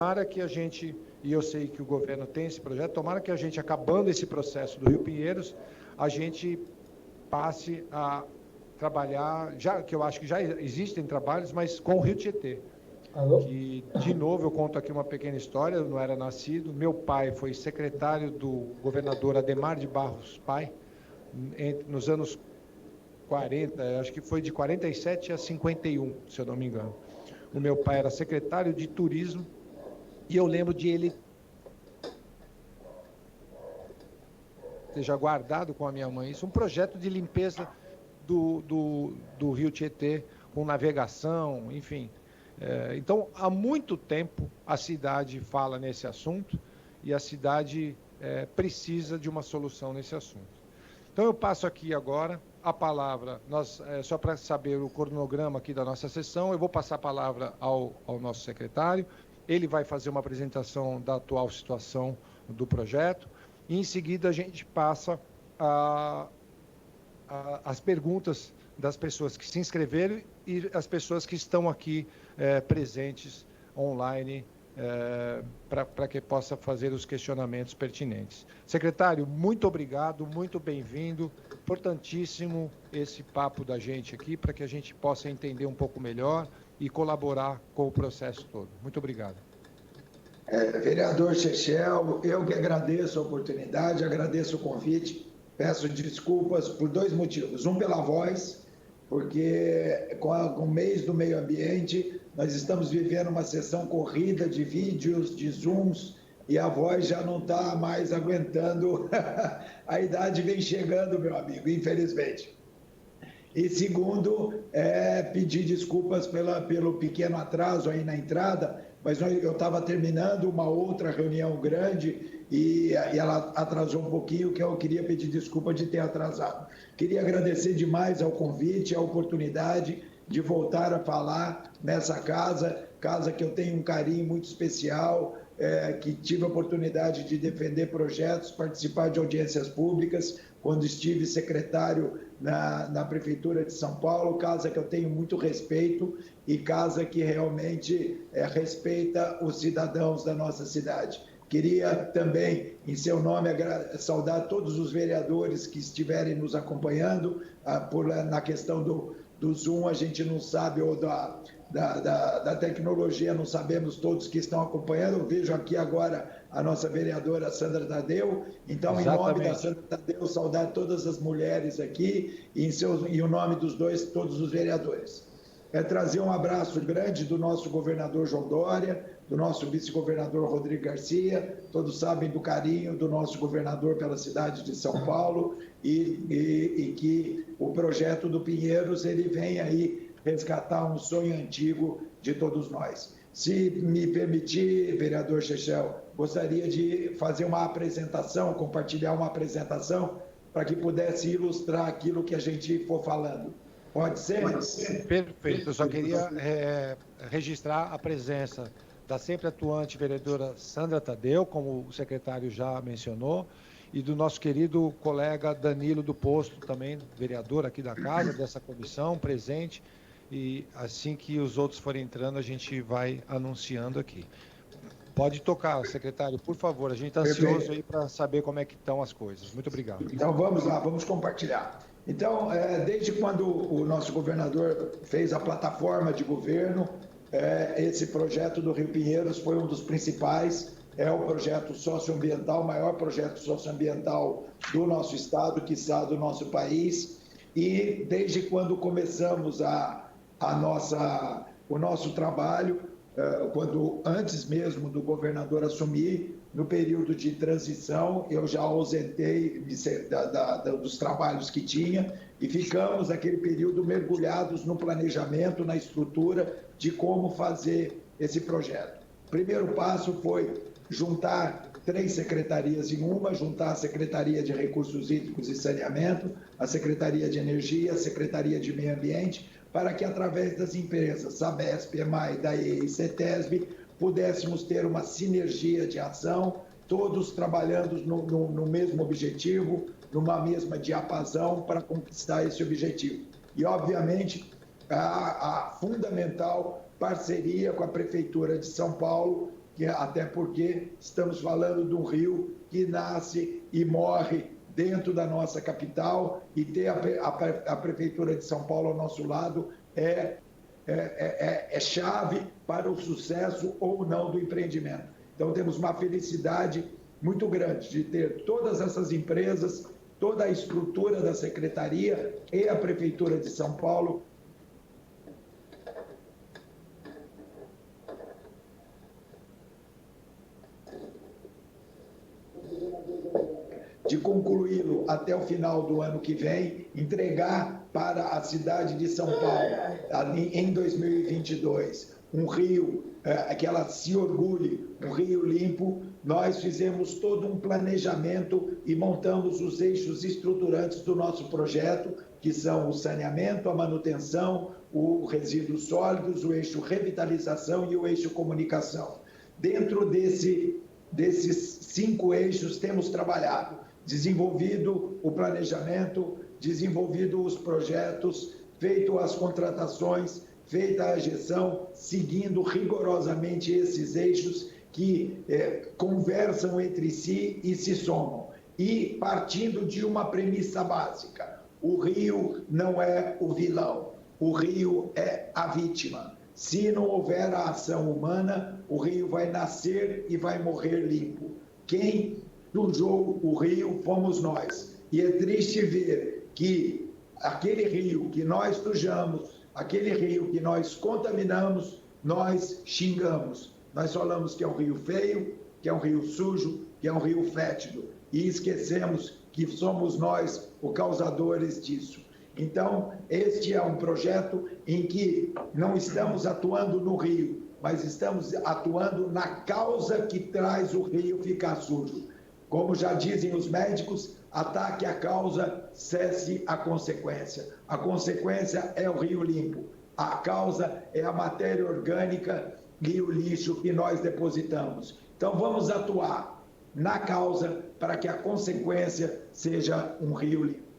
tomara que a gente, e eu sei que o governo tem esse projeto, tomara que a gente, acabando esse processo do Rio Pinheiros, a gente passe a trabalhar, já que eu acho que já existem trabalhos, mas com o Rio Tietê. Que, de novo, eu conto aqui uma pequena história, eu não era nascido, meu pai foi secretário do governador Adhemar de Barros Pai, nos anos 40, acho que foi de 47 a 51, se eu não me engano. O meu pai era secretário de turismo e eu lembro de ele esteja guardado com a minha mãe, isso, um projeto de limpeza do Rio Tietê, com navegação, enfim. Então, há muito tempo a cidade fala nesse assunto e a cidade precisa de uma solução nesse assunto. Então, eu passo aqui agora a palavra, só para saber o cronograma aqui da nossa sessão, eu vou passar a palavra ao nosso secretário, ele vai fazer uma apresentação da atual situação do projeto, e em seguida a gente passa as perguntas das pessoas que se inscreveram e as pessoas que estão aqui presentes online para que possa fazer os questionamentos pertinentes. Secretário, muito obrigado, muito bem-vindo, importantíssimo esse papo da gente aqui para que a gente possa entender um pouco melhor e colaborar com o processo todo. Muito obrigado. Vereador Chechel, eu que agradeço a oportunidade, agradeço o convite, peço desculpas por dois motivos. Um, pela voz, porque com o mês do meio ambiente, nós estamos vivendo uma sessão corrida de vídeos, de Zooms, e a voz já não está mais aguentando. A idade vem chegando, meu amigo, infelizmente. E segundo, pedir desculpas pelo pequeno atraso aí na entrada, mas eu estava terminando uma outra reunião grande e ela atrasou um pouquinho, que eu queria pedir desculpa de ter atrasado. Queria agradecer demais ao convite, a oportunidade de voltar a falar nessa casa que eu tenho um carinho muito especial, que tive a oportunidade de defender projetos, participar de audiências públicas, quando estive secretário na Prefeitura de São Paulo, casa que eu tenho muito respeito e casa que realmente respeita os cidadãos da nossa cidade. Queria também, em seu nome, saudar todos os vereadores que estiverem nos acompanhando. Na questão do Zoom, a gente não sabe, ou da tecnologia, não sabemos todos que estão acompanhando. Eu vejo aqui agora a nossa vereadora Sandra Tadeu. Então, exatamente, em nome da Sandra Tadeu, saudar todas as mulheres aqui e em nome dos todos os vereadores. Trazer um abraço grande do nosso governador João Dória, do nosso vice-governador Rodrigo Garcia, todos sabem do carinho do nosso governador pela cidade de São Paulo e que o projeto do Pinheiros, ele vem aí resgatar um sonho antigo de todos nós. Se me permitir, vereador Chechel, gostaria de fazer uma apresentação, compartilhar uma apresentação para que pudesse ilustrar aquilo que a gente for falando. Pode ser? Pode ser. Perfeito. Eu só queria registrar a presença da sempre atuante vereadora Sandra Tadeu, como o secretário já mencionou, e do nosso querido colega Danilo do Posto, também vereador aqui da casa, dessa comissão, presente, e assim que os outros forem entrando, a gente vai anunciando aqui. Pode tocar, secretário, por favor, a gente está ansioso aí para saber como é que estão as coisas. Muito obrigado. Então vamos lá, vamos compartilhar. Então, desde quando o nosso governador fez a plataforma de governo, esse projeto do Rio Pinheiros foi um dos principais, é o projeto socioambiental, o maior projeto socioambiental do nosso estado, quiçá do nosso país, e desde quando começamos o nosso trabalho, antes mesmo do governador assumir, no período de transição, eu já ausentei dos trabalhos que tinha e ficamos naquele período mergulhados no planejamento, na estrutura de como fazer esse projeto. O primeiro passo foi juntar 3 secretarias em uma, juntar a Secretaria de Recursos Hídricos e Saneamento, a Secretaria de Energia, a Secretaria de Meio Ambiente, para que, através das empresas Sabesp, EMAI, DAE e CETESB, pudéssemos ter uma sinergia de ação, todos trabalhando no mesmo objetivo, numa mesma diapasão para conquistar esse objetivo. E, obviamente, a fundamental parceria com a Prefeitura de São Paulo até porque estamos falando de um rio que nasce e morre dentro da nossa capital, e ter a Prefeitura de São Paulo ao nosso lado é chave para o sucesso ou não do empreendimento. Então, temos uma felicidade muito grande de ter todas essas empresas, toda a estrutura da Secretaria e a Prefeitura de São Paulo de concluí-lo até o final do ano que vem, entregar para a cidade de São Paulo, em 2022, um rio que ela se orgulhe, um rio limpo. Nós fizemos todo um planejamento e montamos os eixos estruturantes do nosso projeto, que são o saneamento, a manutenção, o resíduos sólidos, o eixo revitalização e o eixo comunicação. Dentro desses 5 eixos temos trabalhado, desenvolvido o planejamento, desenvolvido os projetos, feito as contratações, feita a gestão, seguindo rigorosamente esses eixos que conversam entre si e se somam. E partindo de uma premissa básica: o rio não é o vilão, o rio é a vítima. Se não houver a ação humana, o rio vai nascer e vai morrer limpo. Quem sujou o rio fomos nós. E é triste ver que aquele rio que nós sujamos, aquele rio que nós contaminamos, nós xingamos. Nós falamos que é um rio feio, que é um rio sujo, que é um rio fétido. E esquecemos que somos nós os causadores disso. Então, este é um projeto em que não estamos atuando no rio, mas estamos atuando na causa que traz o rio ficar sujo. Como já dizem os médicos, ataque a causa, cesse a consequência. A consequência é o rio limpo. A causa é a matéria orgânica e o lixo que nós depositamos. Então, vamos atuar na causa para que a consequência seja um rio limpo.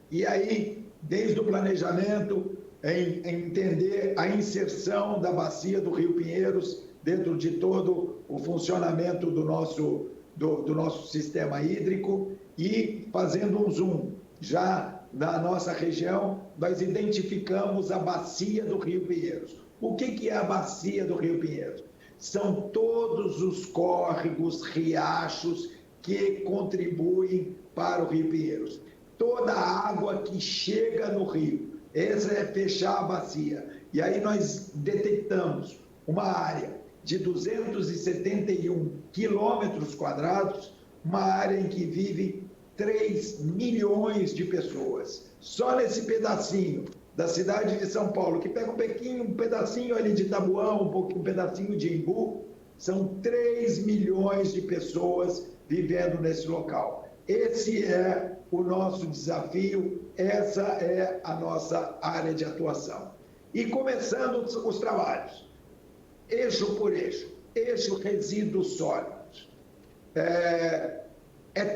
E aí, desde o planejamento, em entender a inserção da bacia do Rio Pinheiros dentro de todo o funcionamento do nosso sistema hídrico, e fazendo um zoom, já na nossa região, nós identificamos a bacia do Rio Pinheiros. O que é a bacia do Rio Pinheiros? São todos os córregos, riachos que contribuem para o Rio Pinheiros. Toda a água que chega no rio, essa é fechar a bacia. E aí nós detectamos uma área de 271 quilômetros quadrados, uma área em que vivem 3 milhões de pessoas. Só nesse pedacinho da cidade de São Paulo, que pega um pedacinho ali de Taboão, um pedacinho de Imbu, são 3 milhões de pessoas vivendo nesse local. Esse é o nosso desafio, essa é a nossa área de atuação. E começando os trabalhos, eixo por eixo, eixo resíduos sólidos. É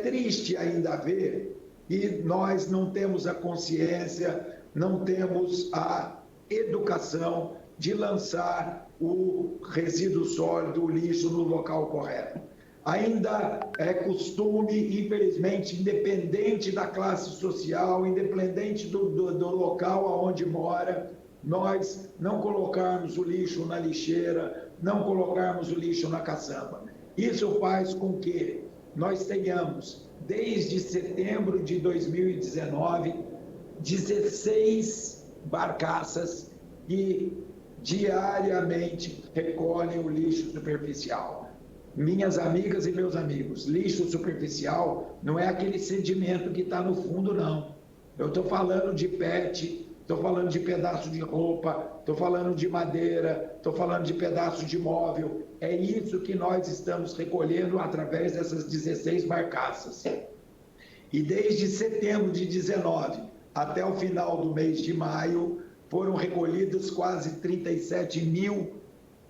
triste ainda ver que nós não temos a consciência, não temos a educação de lançar o resíduo sólido, o lixo, no local correto. Ainda é costume, infelizmente, independente da classe social, independente do local onde mora, nós não colocarmos o lixo na lixeira, não colocarmos o lixo na caçamba. Isso faz com que nós tenhamos, desde setembro de 2019, 16 barcaças que diariamente recolhem o lixo superficial. Minhas amigas e meus amigos, lixo superficial não é aquele sedimento que está no fundo, não. Eu estou falando de PET, estou falando de pedaço de roupa, estou falando de madeira, estou falando de pedaço de móvel. É isso que nós estamos recolhendo através dessas 16 barcaças. E desde setembro de 19 até o final do mês de maio, foram recolhidas quase 37 mil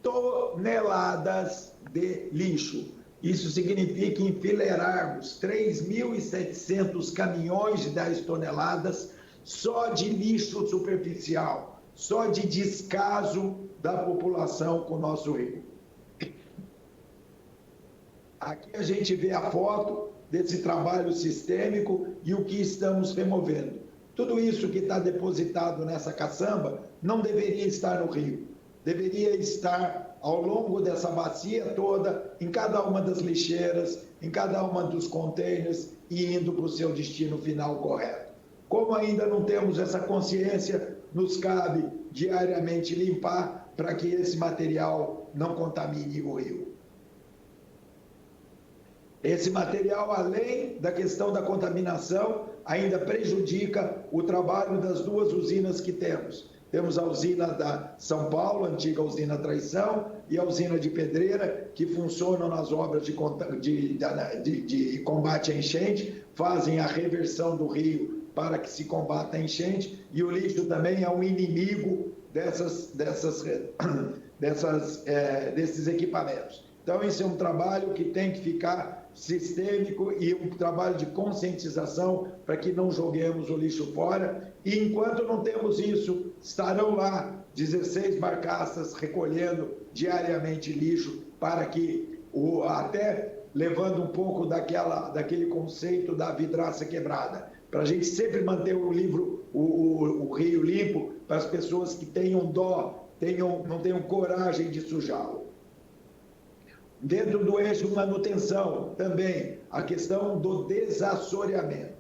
toneladas de lixo. Isso significa enfileirarmos 3.700 caminhões de 10 toneladas só de lixo superficial, só de descaso da população com o nosso rio. Aqui a gente vê a foto desse trabalho sistêmico e o que estamos removendo. Tudo isso que está depositado nessa caçamba não deveria estar no rio, deveria estar ao longo dessa bacia toda, em cada uma das lixeiras, em cada uma dos containers e indo para o seu destino final correto. Como ainda não temos essa consciência, nos cabe diariamente limpar para que esse material não contamine o rio. Esse material, além da questão da contaminação, ainda prejudica o trabalho das duas usinas que temos. Temos a usina da São Paulo, a antiga usina Traição, e a usina de Pedreira, que funcionam nas obras de combate à enchente, fazem a reversão do rio para que se combata a enchente, e o lixo também é um inimigo desses equipamentos. Então, esse é um trabalho que tem que ficar sistêmico e um trabalho de conscientização para que não joguemos o lixo fora. E enquanto não temos isso, estarão lá 16 barcaças recolhendo diariamente lixo para que, até levando um pouco daquele conceito da vidraça quebrada, para a gente sempre manter o rio limpo para as pessoas que tenham dó, não tenham coragem de sujá-lo. Dentro do eixo manutenção, também, a questão do desassoreamento.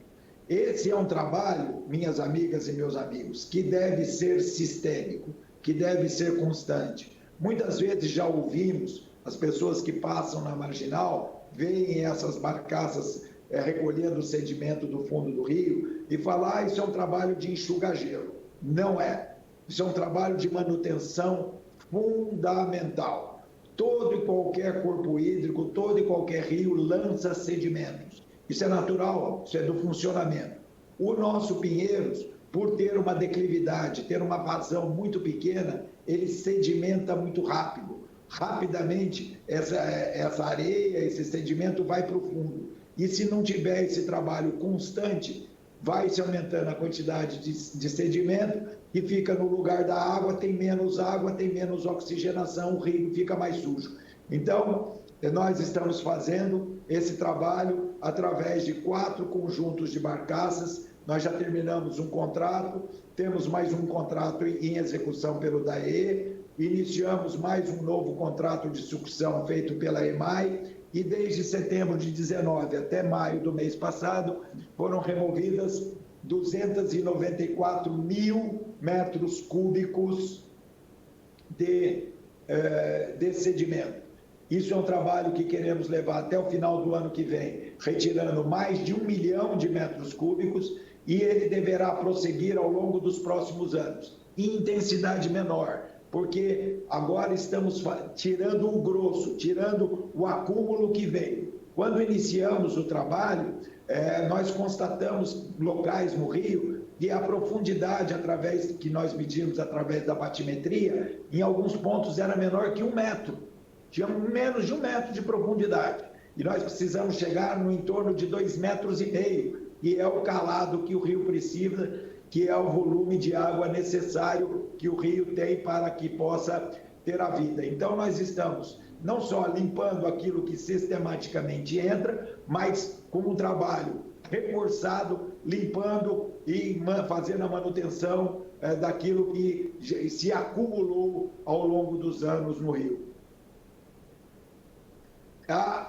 Esse é um trabalho, minhas amigas e meus amigos, que deve ser sistêmico, que deve ser constante. Muitas vezes já ouvimos as pessoas que passam na marginal, veem essas barcaças recolhendo o sedimento do fundo do rio e falar, isso é um trabalho de enxugar gelo. Não é. Isso é um trabalho de manutenção fundamental. Todo e qualquer corpo hídrico, todo e qualquer rio lança sedimentos. Isso é natural, isso é do funcionamento. O nosso Pinheiros, por ter uma declividade, ter uma vazão muito pequena, ele sedimenta muito rápido. Rapidamente, essa areia, esse sedimento vai para o fundo. E se não tiver esse trabalho constante, vai se aumentando a quantidade de sedimento que fica no lugar da água, tem menos oxigenação, o rio fica mais sujo. Então, nós estamos fazendo esse trabalho através de 4 conjuntos de barcaças. Nós já terminamos um contrato, temos mais um contrato em execução pelo DAE, iniciamos mais um novo contrato de sucção feito pela EMAI, e desde setembro de 19 até maio do mês passado, foram removidas 294 mil metros cúbicos de sedimento. Isso é um trabalho que queremos levar até o final do ano que vem, retirando mais de 1 milhão de metros cúbicos, e ele deverá prosseguir ao longo dos próximos anos, em intensidade menor, porque agora estamos tirando o grosso, tirando o acúmulo que veio. Quando iniciamos o trabalho, nós constatamos locais no rio e a profundidade que nós medimos através da batimetria, em alguns pontos era menor que 1 metro, tinha menos de 1 metro de profundidade. E nós precisamos chegar no entorno de 2,5 metros, e é o calado que o rio precisa, que é o volume de água necessário que o rio tem para que possa ter a vida. Então, nós estamos não só limpando aquilo que sistematicamente entra, mas com um trabalho reforçado, limpando e fazendo a manutenção daquilo que se acumulou ao longo dos anos no rio.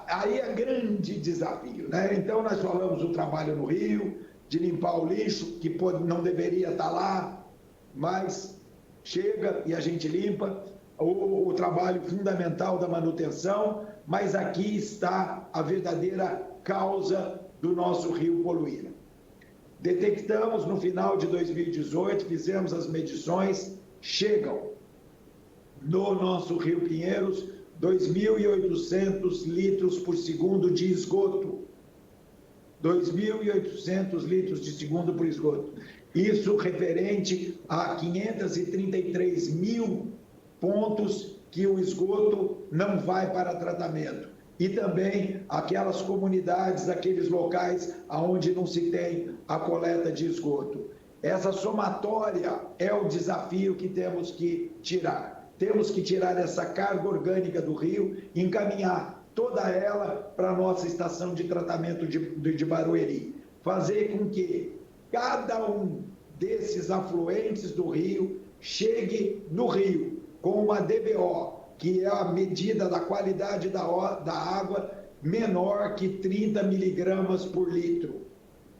Aí é grande desafio, né? Então, nós falamos do trabalho no rio, de limpar o lixo, que não deveria estar lá, mas chega e a gente limpa. O trabalho fundamental da manutenção, mas aqui está a verdadeira causa do nosso rio poluir. Detectamos no final de 2018, fizemos as medições, chegam no nosso rio Pinheiros 2.800 litros por segundo de esgoto. 2.800 litros de segundo por esgoto. Isso referente a 533 mil pontos que o esgoto não vai para tratamento. E também aquelas comunidades, aqueles locais onde não se tem a coleta de esgoto. Essa somatória é o desafio que temos que tirar. Temos que tirar essa carga orgânica do rio e encaminhar toda ela para a nossa estação de tratamento de Barueri. Fazer com que cada um desses afluentes do rio chegue no rio com uma DBO, que é a medida da qualidade da água menor que 30 miligramas por litro.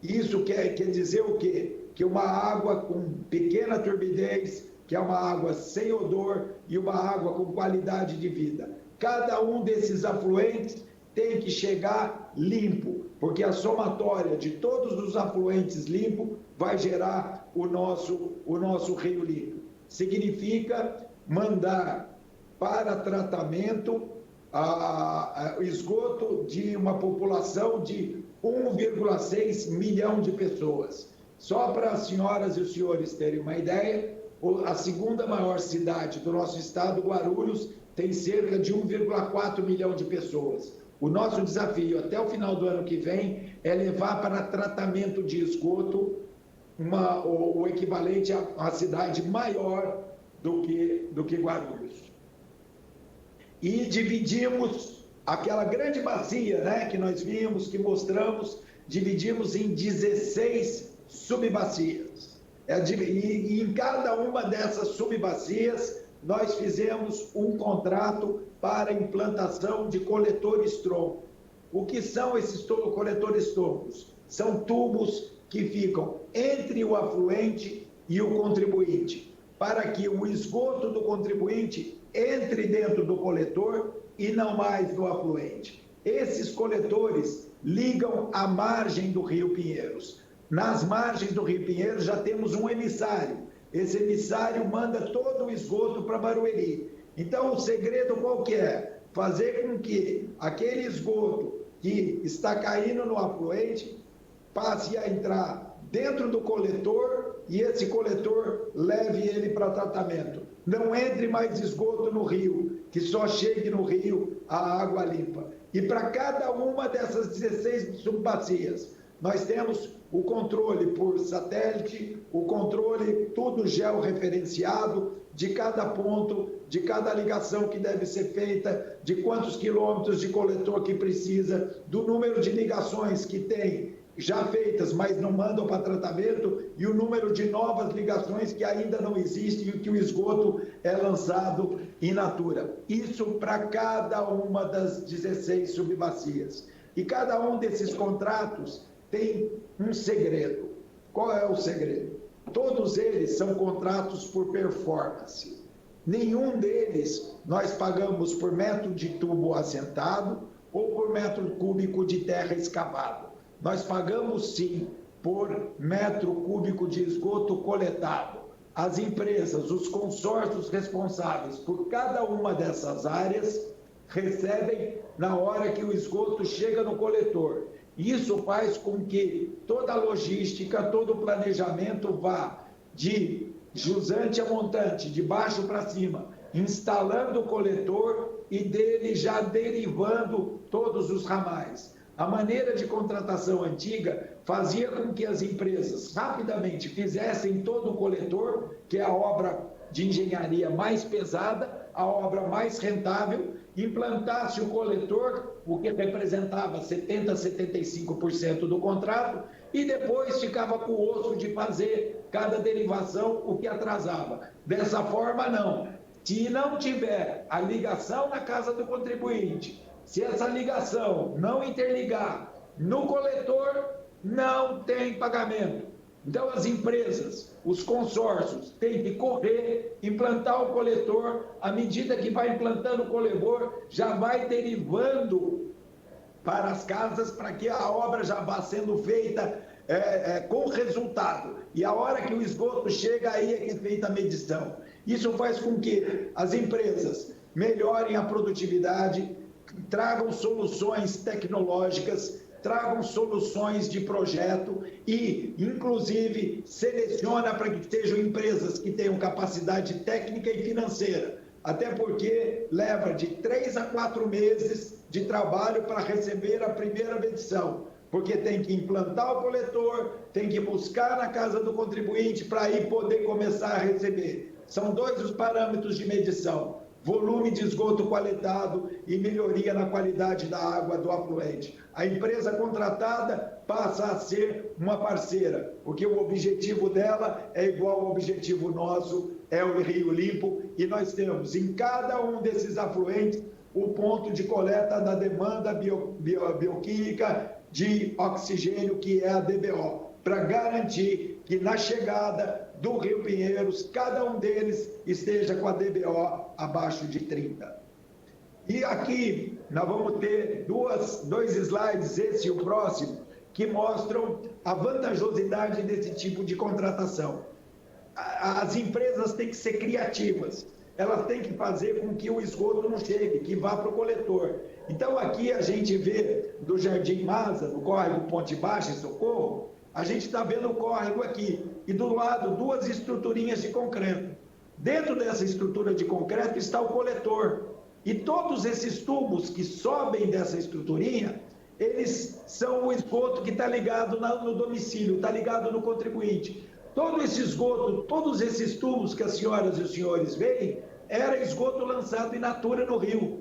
Isso quer dizer o quê? Que uma água com pequena turbidez, que é uma água sem odor e uma água com qualidade de vida. Cada um desses afluentes tem que chegar limpo, porque a somatória de todos os afluentes limpos vai gerar o nosso rio limpo. Significa mandar para tratamento o esgoto de uma população de 1,6 milhão de pessoas. Só para as senhoras e os senhores terem uma ideia, a segunda maior cidade do nosso estado, Guarulhos, tem cerca de 1,4 milhão de pessoas. O nosso desafio até o final do ano que vem é levar para tratamento de esgoto o equivalente a uma cidade maior do que Guarulhos. E dividimos aquela grande bacia, né, que nós vimos, que mostramos, dividimos em 16 subbacias. E em cada uma dessas subbacias, nós fizemos um contrato para implantação de coletores tronco. O que são esses coletores troncos? São tubos que ficam entre o afluente e o contribuinte, para que o esgoto do contribuinte entre dentro do coletor e não mais no afluente. Esses coletores ligam à margem do Rio Pinheiros. Nas margens do Rio Pinheiros já temos um emissário. Esse emissário manda todo o esgoto para Barueri. Então, o segredo qual que é? Fazer com que aquele esgoto que está caindo no afluente passe a entrar dentro do coletor e esse coletor leve ele para tratamento. Não entre mais esgoto no rio, que só chegue no rio a água limpa. E para cada uma dessas 16 subbacias, nós temos o controle por satélite, o controle tudo georreferenciado de cada ponto, de cada ligação que deve ser feita, de quantos quilômetros de coletor que precisa, do número de ligações que tem já feitas, mas não mandam para tratamento, e o número de novas ligações que ainda não existem e que o esgoto é lançado in natura. Isso para cada uma das 16 subbacias. E cada um desses contratos tem um segredo. Qual é o segredo? Todos eles são contratos por performance. Nenhum deles nós pagamos por metro de tubo assentado ou por metro cúbico de terra escavado. Nós pagamos, sim, por metro cúbico de esgoto coletado. As empresas, os consórcios responsáveis por cada uma dessas áreas recebem na hora que o esgoto chega no coletor. Isso faz com que toda a logística, todo o planejamento vá de jusante a montante, de baixo para cima, instalando o coletor e dele já derivando todos os ramais. A maneira de contratação antiga fazia com que as empresas rapidamente fizessem todo o coletor, que é a obra de engenharia mais pesada, a obra mais rentável, implantasse o coletor, o que representava 70% a 75% do contrato, e depois ficava com o osso de fazer cada derivação, o que atrasava. Dessa forma, não. Se não tiver a ligação na casa do contribuinte, se essa ligação não interligar no coletor, não tem pagamento. Então, as empresas, os consórcios, têm que correr, implantar o coletor. À medida que vai implantando o coletor, já vai derivando para as casas, para que a obra já vá sendo feita com resultado. E a hora que o esgoto chega, aí é que é feita a medição. Isso faz com que as empresas melhorem a produtividade, tragam soluções tecnológicas, tragam soluções de projeto e, inclusive, seleciona para que sejam empresas que tenham capacidade técnica e financeira, até porque leva de 3 a 4 meses de trabalho para receber a primeira medição, porque tem que implantar o coletor, tem que buscar na casa do contribuinte para aí poder começar a receber. São 2 os parâmetros de medição. volume de esgoto qualitado e melhoria na qualidade da água do afluente. A empresa contratada passa a ser uma parceira, porque o objetivo dela é igual ao objetivo nosso, é o Rio Limpo, e nós temos em cada um desses afluentes o ponto de coleta da demanda bioquímica de oxigênio, que é a DBO, para garantir que na chegada do Rio Pinheiros, cada um deles esteja com a DBO abaixo de 30. E aqui nós vamos ter dois slides, esse e o próximo, que mostram a vantajosidade desse tipo de contratação. As empresas têm que ser criativas, elas têm que fazer com que o esgoto não chegue, que vá para o coletor. Então aqui a gente vê do Jardim Maza, no córrego Ponte Baixa e Socorro, a gente está vendo o córrego aqui, e do lado duas estruturinhas de concreto. Dentro dessa estrutura de concreto está o coletor, e todos esses tubos que sobem dessa estruturinha, eles são o esgoto que está ligado no domicílio, está ligado no contribuinte. Todo esse esgoto, todos esses tubos que as senhoras e os senhores veem, era esgoto lançado in natura no rio.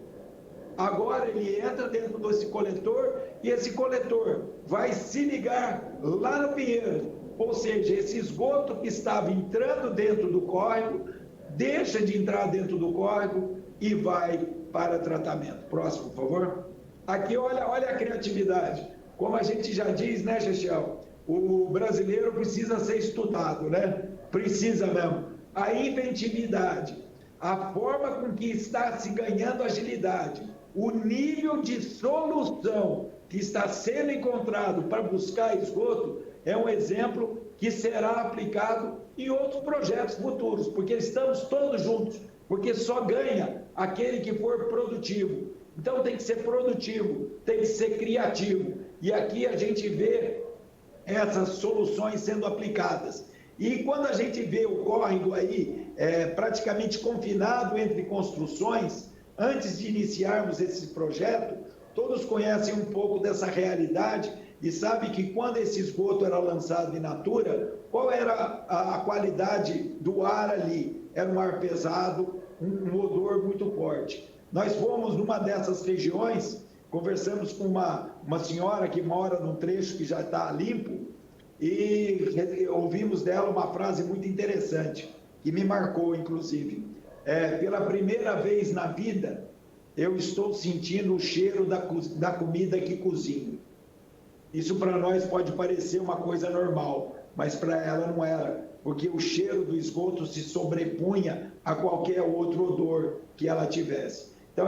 Agora ele entra dentro desse coletor e esse coletor vai se ligar lá no Pinheiro. Ou seja, esse esgoto que estava entrando dentro do córrego, deixa de entrar dentro do córrego e vai para tratamento. Próximo, por favor. Aqui, olha a criatividade. Como a gente já diz, né, Chechel? O brasileiro precisa ser estudado, né? Precisa mesmo. A inventividade, a forma com que está se ganhando agilidade, o nível de solução que está sendo encontrado para buscar esgoto é um exemplo que será aplicado em outros projetos futuros, porque estamos todos juntos, porque só ganha aquele que for produtivo. Então tem que ser produtivo, tem que ser criativo. E aqui a gente vê essas soluções sendo aplicadas. E quando a gente vê o córrego aí praticamente confinado entre construções, antes de iniciarmos esse projeto, todos conhecem um pouco dessa realidade e sabem que quando esse esgoto era lançado in natura, qual era a qualidade do ar ali? Era um ar pesado, um odor muito forte. Nós fomos numa dessas regiões, conversamos com uma senhora que mora num trecho que já está limpo e ouvimos dela uma frase muito interessante, que me marcou, inclusive. Pela primeira vez na vida, eu estou sentindo o cheiro da comida que cozinho. Isso para nós pode parecer uma coisa normal, mas para ela não era, porque o cheiro do esgoto se sobrepunha a qualquer outro odor que ela tivesse. Então,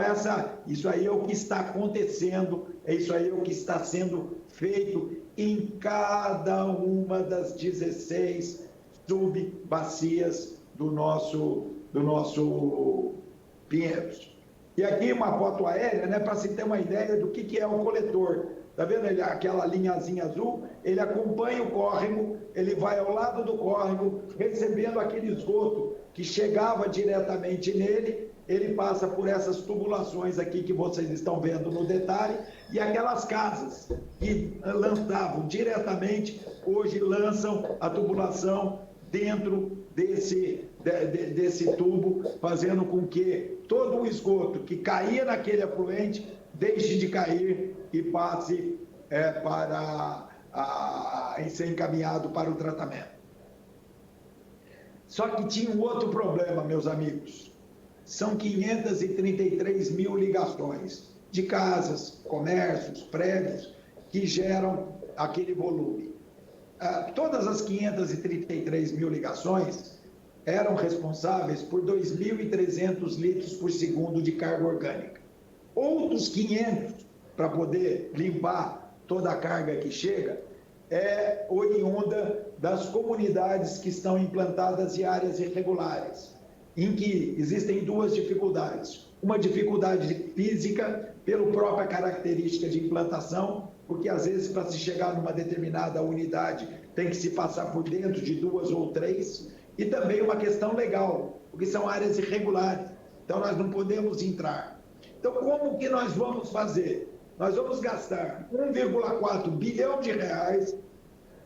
isso aí é o que está acontecendo, isso aí é o que está sendo feito em cada uma das 16 subbacias do nosso Pinheiros. E aqui uma foto aérea, né, para se ter uma ideia do que é o coletor. Está vendo aquela linhazinha azul? Ele acompanha o córrego, ele vai ao lado do córrego, recebendo aquele esgoto que chegava diretamente nele, ele passa por essas tubulações aqui que vocês estão vendo no detalhe, e aquelas casas que lançavam diretamente, hoje lançam a tubulação dentro desse tubo, fazendo com que todo o esgoto que caía naquele afluente deixe de cair e passe para ser encaminhado para o tratamento. Só que tinha um outro problema, meus amigos. São 533 mil ligações de casas, comércios, prédios que geram aquele volume. Todas as 533 mil ligações eram responsáveis por 2.300 litros por segundo de carga orgânica. Outros 500, para poder limpar toda a carga que chega, é oriunda das comunidades que estão implantadas em áreas irregulares, em que existem duas dificuldades. Uma dificuldade física, pela própria característica de implantação, porque às vezes para se chegar numa determinada unidade tem que se passar por dentro de duas ou três, e também uma questão legal, porque são áreas irregulares, então nós não podemos entrar. Então como que nós vamos fazer? Nós vamos gastar 1,4 bilhão de reais,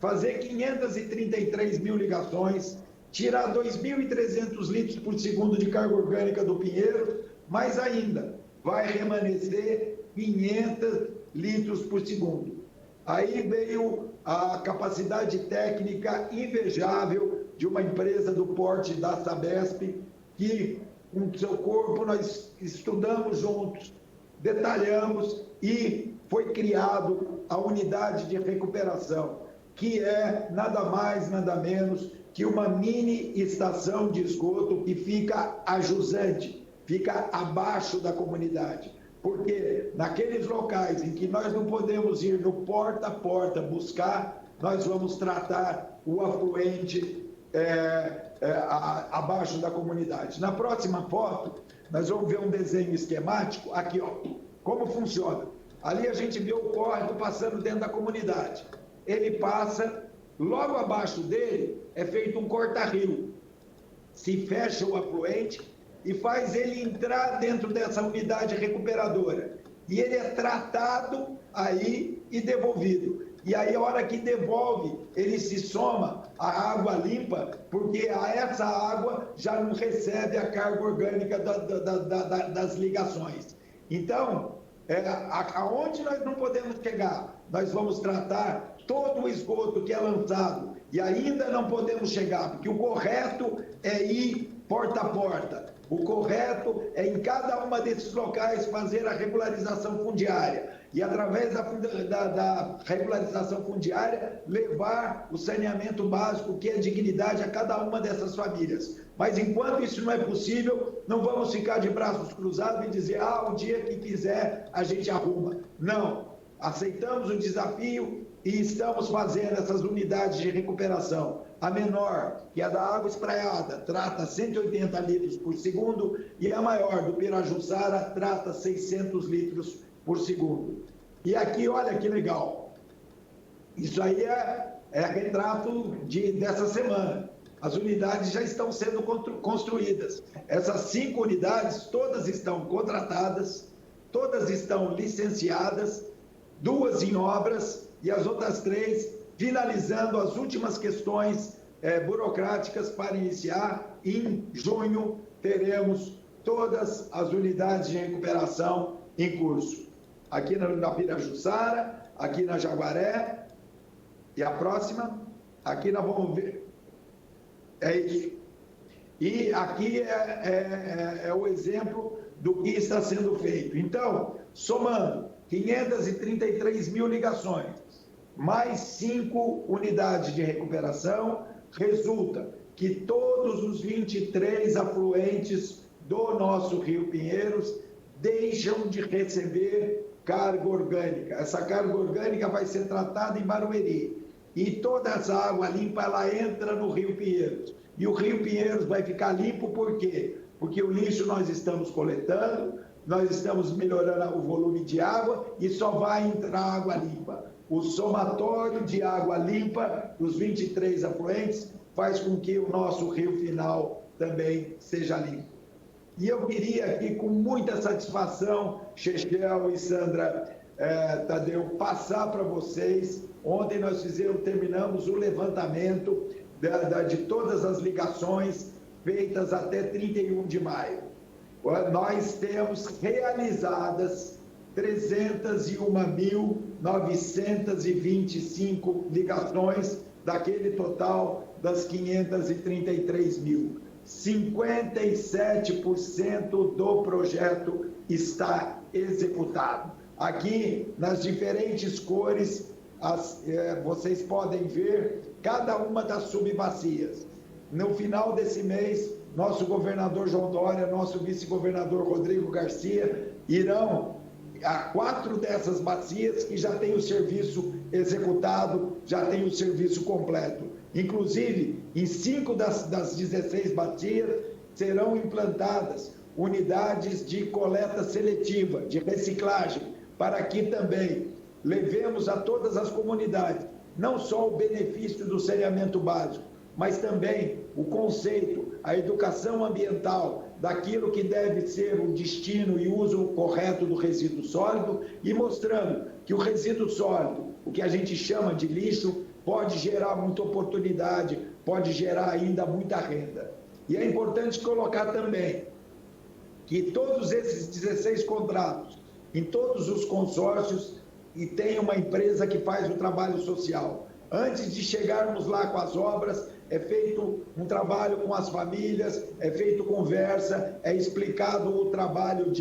fazer 533 mil ligações, tirar 2.300 litros por segundo de carga orgânica do Pinheiro, mais ainda, vai remanescer 500 litros por segundo. Aí veio a capacidade técnica invejável de uma empresa do porte da Sabesp, que com seu corpo nós estudamos juntos, detalhamos e foi criado a unidade de recuperação, que é nada mais, nada menos que uma mini estação de esgoto que fica a jusante, fica abaixo da comunidade. Porque naqueles locais em que nós não podemos ir no porta a porta buscar, nós vamos tratar o afluente abaixo da comunidade. Na próxima foto, nós vamos ver um desenho esquemático, aqui, ó, como funciona. Ali a gente vê o córrego passando dentro da comunidade. Ele passa, logo abaixo dele é feito um corta-rio. Se fecha o afluente e faz ele entrar dentro dessa unidade recuperadora. E ele é tratado aí e devolvido. E aí, a hora que devolve, ele se soma à água limpa, porque essa água já não recebe a carga orgânica das ligações. Então, aonde nós não podemos chegar, nós vamos tratar todo o esgoto que é lançado e ainda não podemos chegar, porque o correto é ir porta a porta. O correto é, em cada uma desses locais, fazer a regularização fundiária. E, através da regularização fundiária, levar o saneamento básico, que é dignidade, a cada uma dessas famílias. Mas, enquanto isso não é possível, não vamos ficar de braços cruzados e dizer, o dia que quiser, a gente arruma. Não. Aceitamos o desafio e estamos fazendo essas unidades de recuperação. A menor, que é da água espraiada, trata 180 litros por segundo, e a maior, do Pirajussara, trata 600 litros por segundo. E aqui, olha que legal, isso aí é retrato dessa semana. As unidades já estão sendo construídas. Essas 5 unidades, todas estão contratadas, todas estão licenciadas, 2 em obras e as outras 3 finalizando as últimas questões burocráticas para iniciar. Em junho, teremos todas as unidades de recuperação em curso. Aqui na Pirajussara, aqui na Jaguaré, e a próxima, aqui nós vamos ver. É isso. E aqui é o exemplo do que está sendo feito. Então, somando 533 mil ligações, mais 5 unidades de recuperação, resulta que todos os 23 afluentes do nosso Rio Pinheiros deixam de receber carga orgânica. Essa carga orgânica vai ser tratada em Barueri. E toda essa água limpa, ela entra no Rio Pinheiros. E o Rio Pinheiros vai ficar limpo por quê? Porque o lixo nós estamos coletando, nós estamos melhorando o volume de água e só vai entrar água limpa. O somatório de água limpa dos 23 afluentes faz com que o nosso rio final também seja limpo. E eu queria aqui, com muita satisfação, Chechel e Sandra Tadeu, passar para vocês. Ontem nós terminamos o levantamento de todas as ligações feitas até 31 de maio. Nós temos realizadas 301.925 ligações daquele total das 533 mil. 57% do projeto está executado. Aqui, nas diferentes cores, vocês podem ver cada uma das subbacias. No final desse mês, nosso governador João Dória, nosso vice-governador Rodrigo Garcia irão a 4 dessas bacias que já tem o serviço executado, já tem o serviço completo. Inclusive, em 5 das 16 bacias serão implantadas unidades de coleta seletiva, de reciclagem, para que também levemos a todas as comunidades, não só o benefício do saneamento básico, mas também o conceito, a educação ambiental, daquilo que deve ser o destino e uso correto do resíduo sólido, e mostrando que o resíduo sólido, o que a gente chama de lixo, pode gerar muita oportunidade, pode gerar ainda muita renda. E é importante colocar também que todos esses 16 contratos, em todos os consórcios, e tem uma empresa que faz o trabalho social. Antes de chegarmos lá com as obras, é feito um trabalho com as famílias, é feito conversa, é explicado o trabalho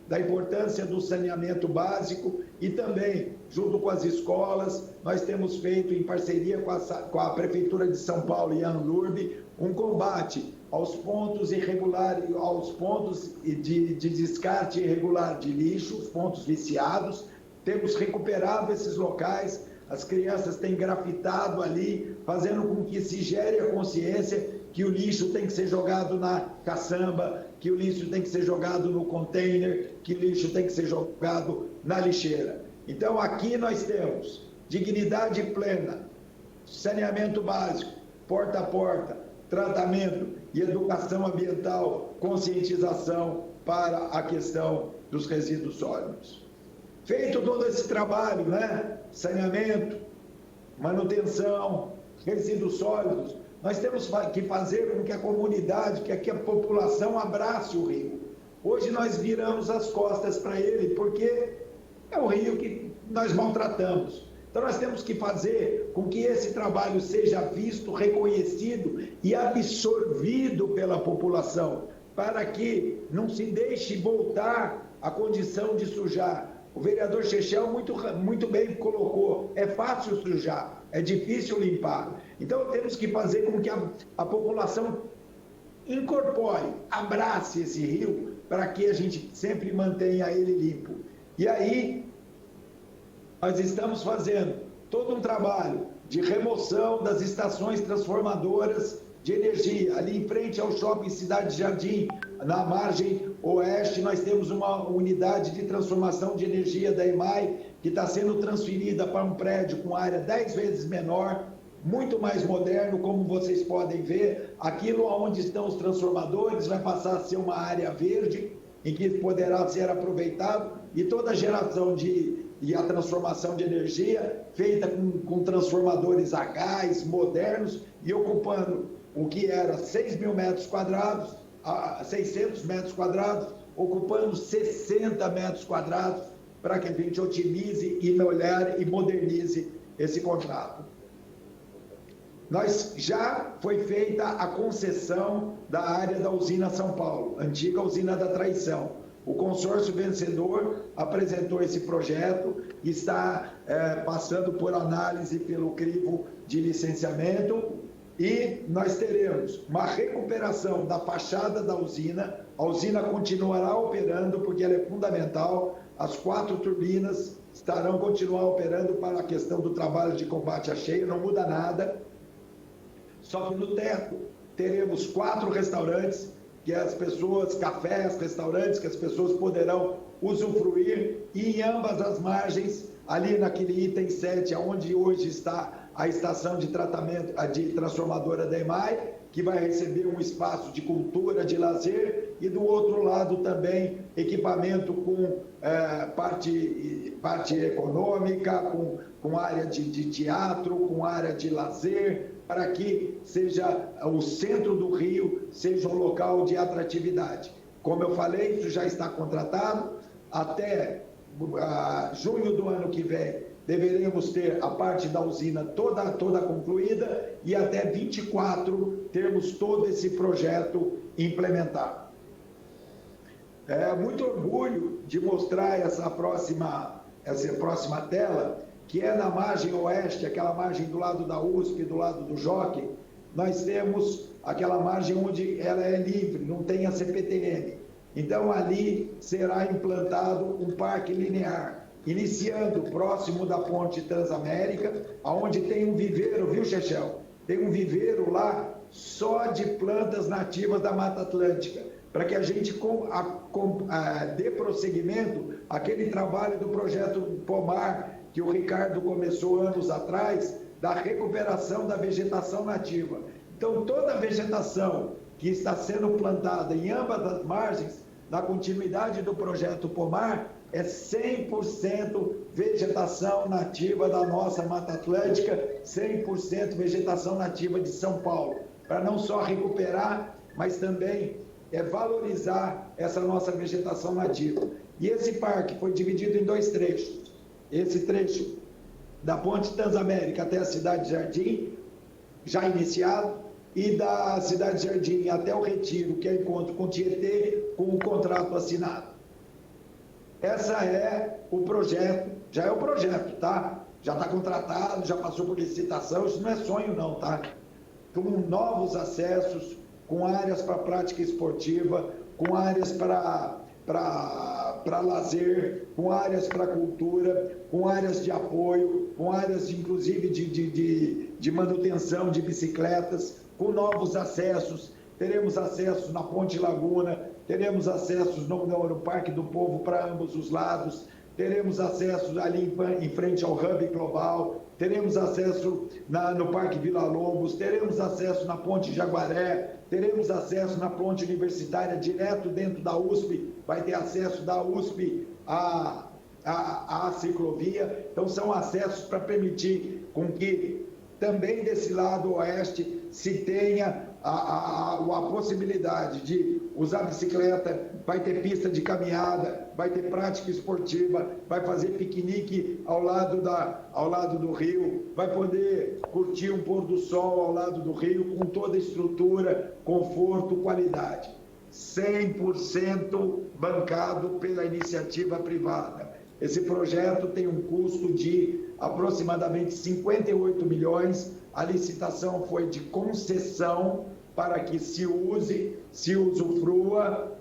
da importância do saneamento básico e também, junto com as escolas, nós temos feito, em parceria com a Prefeitura de São Paulo e a Anlurb, um combate aos pontos irregulares, aos pontos de descarte irregular de lixo, os pontos viciados. Temos recuperado esses locais, as crianças têm grafitado ali, fazendo com que se gere a consciência que o lixo tem que ser jogado na caçamba, que o lixo tem que ser jogado no container, que o lixo tem que ser jogado na lixeira. Então, aqui nós temos dignidade plena, saneamento básico, porta a porta, tratamento e educação ambiental, conscientização para a questão dos resíduos sólidos. Feito todo esse trabalho, né? Saneamento, manutenção, resíduos sólidos, nós temos que fazer com que a comunidade, que a população abrace o rio. Hoje nós viramos as costas para ele, porque é o rio que nós maltratamos. Então nós temos que fazer com que esse trabalho seja visto, reconhecido e absorvido pela população, para que não se deixe voltar à condição de sujar. O vereador Chechel muito bem colocou, é fácil sujar, é difícil limpar. Então temos que fazer com que a população incorpore, abrace esse rio, para que a gente sempre mantenha ele limpo. E aí, nós estamos fazendo todo um trabalho de remoção das estações transformadoras de energia. Ali em frente ao Shopping Cidade Jardim, na margem oeste, nós temos uma unidade de transformação de energia da EMAI, que está sendo transferida para um prédio com área 10 vezes menor, muito mais moderno, como vocês podem ver. Aquilo onde estão os transformadores vai passar a ser uma área verde, em que poderá ser aproveitado, e toda a geração e a transformação de energia feita com transformadores a gás modernos e ocupando o que era 6 mil metros quadrados, 600 metros quadrados, ocupando 60 metros quadrados, para que a gente otimize e melhore e modernize esse contrato. Já foi feita a concessão da área da usina São Paulo, antiga usina da Traição. O consórcio vencedor apresentou esse projeto e está passando por análise pelo crivo de licenciamento, e nós teremos uma recuperação da fachada da usina. A usina continuará operando porque ela é fundamental. As 4 turbinas continuar operando para a questão do trabalho de combate à cheia, não muda nada. Só que no teto teremos 4 restaurantes, que as pessoas, cafés, restaurantes, que as pessoas poderão usufruir, e em ambas as margens, ali naquele item 7, onde hoje está a estação de tratamento, de transformadora da EMAI, que vai receber um espaço de cultura, de lazer, e do outro lado também equipamento com parte econômica, com área de teatro, com área de lazer, para que seja o centro do Rio, seja um local de atratividade. Como eu falei, isso já está contratado. Até junho do ano que vem, deveremos ter a parte da usina toda concluída, e até 24 termos todo esse projeto implementado. É muito orgulho de mostrar essa próxima tela, que é na margem oeste, aquela margem do lado da USP, do lado do Jockey. Nós temos aquela margem onde ela é livre, não tem a CPTM. Então, ali será implantado um parque linear, iniciando próximo da ponte Transamérica, onde tem um viveiro, viu, Chechel? Tem um viveiro lá só de plantas nativas da Mata Atlântica, para que a gente dê prosseguimento àquele trabalho do projeto Pomar, que o Ricardo começou anos atrás, da recuperação da vegetação nativa. Então, toda a vegetação que está sendo plantada em ambas as margens, na continuidade do projeto Pomar, é 100% vegetação nativa da nossa Mata Atlântica, 100% vegetação nativa de São Paulo, para não só recuperar, mas também é valorizar essa nossa vegetação nativa. E esse parque foi dividido em 2 trechos. Esse trecho da Ponte Transamérica até a Cidade de Jardim, já iniciado, e da Cidade de Jardim até o Retiro, que é o encontro com o Tietê, com o contrato assinado. Essa é o projeto, já é o projeto, tá? Já está contratado, já passou por licitação, isso não é sonho não, tá? Com novos acessos, com áreas para prática esportiva, com áreas para lazer, com áreas para cultura, com áreas de apoio, com áreas inclusive de manutenção de bicicletas, com novos acessos. Teremos acessos na Ponte Laguna, teremos acessos no Parque do Povo para ambos os lados, teremos acessos ali em frente ao Hub Global, teremos acesso no Parque Vila Lobos, teremos acesso na Ponte Jaguaré, teremos acesso na Ponte Universitária, direto dentro da USP, vai ter acesso da USP à ciclovia. Então, são acessos para permitir com que também desse lado oeste se tenha a possibilidade de usar bicicleta, vai ter pista de caminhada, vai ter prática esportiva, vai fazer piquenique ao lado do rio, vai poder curtir um pôr do sol ao lado do rio, com toda a estrutura, conforto, qualidade. 100% bancado pela iniciativa privada. Esse projeto tem um custo de aproximadamente 58 milhões, a licitação foi de concessão para que se use, se usufrua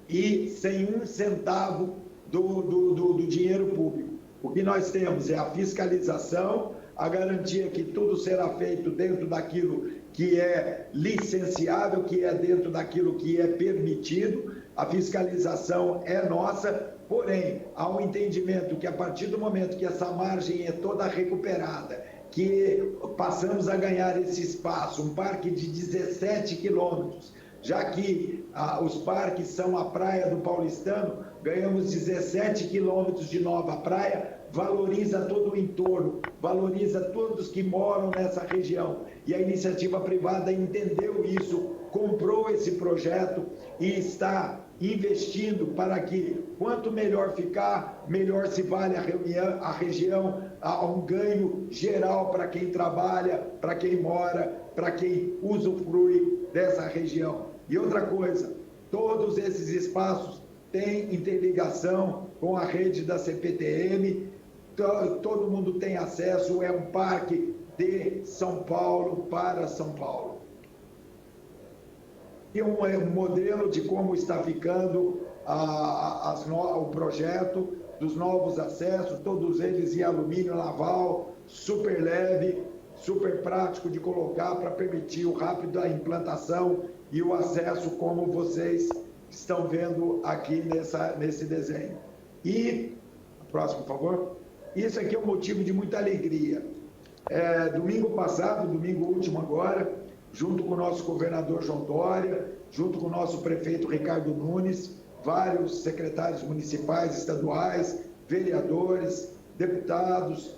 e sem um centavo do dinheiro público. O que nós temos é a fiscalização, a garantia que tudo será feito dentro daquilo que é licenciável, que é dentro daquilo que é permitido. A fiscalização é nossa, porém, há um entendimento que a partir do momento que essa margem é toda recuperada, que passamos a ganhar esse espaço, um parque de 17 quilômetros, já que os parques são a Praia do Paulistano, ganhamos 17 quilômetros de nova praia, valoriza todo o entorno, valoriza todos que moram nessa região. E a iniciativa privada entendeu isso, comprou esse projeto e está investindo para que, quanto melhor ficar, melhor se vale a região, há um ganho geral para quem trabalha, para quem mora, para quem usufrui dessa região. E outra coisa, todos esses espaços têm interligação com a rede da CPTM, todo mundo tem acesso, é um parque de São Paulo para São Paulo. E um modelo de como está ficando o projeto dos novos acessos, todos eles em alumínio naval, super leve, super prático de colocar para permitir o rápido a implantação e o acesso, como vocês estão vendo aqui nesse desenho. E, próximo, por favor. Isso aqui é um motivo de muita alegria. Domingo passado, domingo último agora, junto com o nosso governador João Dória, junto com o nosso prefeito Ricardo Nunes, vários secretários municipais, estaduais, vereadores, deputados,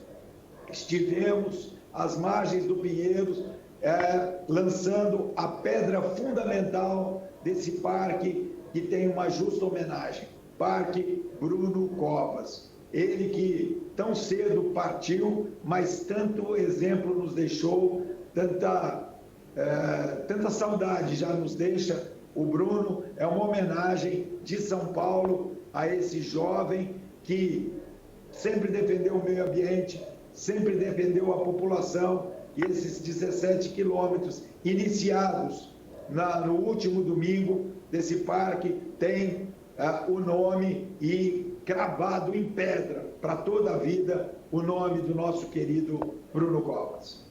estivemos às margens do Pinheiros, lançando a pedra fundamental desse parque, que tem uma justa homenagem, Parque Bruno Covas. Ele que tão cedo partiu, mas tanto exemplo nos deixou, tanta saudade já nos deixa. O Bruno é uma homenagem de São Paulo a esse jovem que sempre defendeu o meio ambiente, sempre defendeu a população, e esses 17 quilômetros iniciados no último domingo desse parque tem o nome e cravado em pedra para toda a vida o nome do nosso querido Bruno Covas.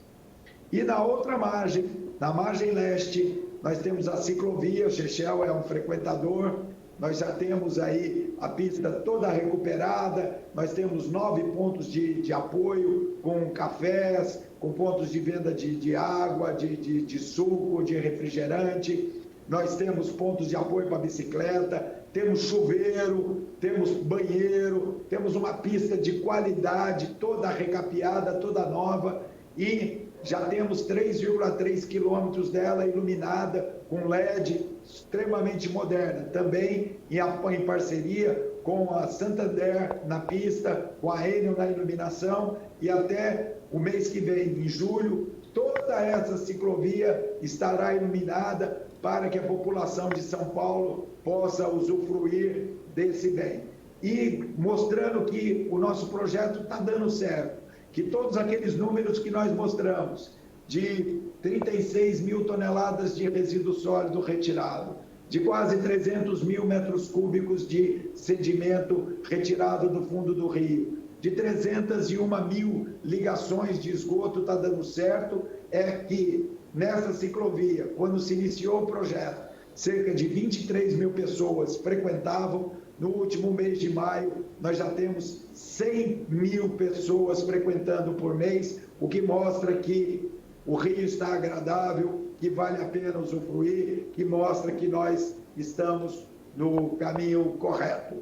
E na outra margem, na margem leste, nós temos a ciclovia, o Chechel é um frequentador, nós já temos aí a pista toda recuperada, nós temos 9 pontos de apoio, com cafés, com pontos de venda de água, de suco, de refrigerante, nós temos pontos de apoio para bicicleta, temos chuveiro, temos banheiro, temos uma pista de qualidade, toda recapeada, toda nova, e já temos 3,3 quilômetros dela iluminada com LED, extremamente moderna, também em parceria com a Santander na pista, com a Enel na iluminação, e até o mês que vem, em julho, toda essa ciclovia estará iluminada para que a população de São Paulo possa usufruir desse bem. E mostrando que o nosso projeto está dando certo, que todos aqueles números que nós mostramos, de 36 mil toneladas de resíduo sólido retirado, de quase 300 mil metros cúbicos de sedimento retirado do fundo do rio, de 301 mil ligações de esgoto, está dando certo, é que nessa ciclovia, quando se iniciou o projeto, cerca de 23 mil pessoas frequentavam. No último mês de maio, nós já temos 100 mil pessoas frequentando por mês, o que mostra que o rio está agradável, que vale a pena usufruir, que mostra que nós estamos no caminho correto.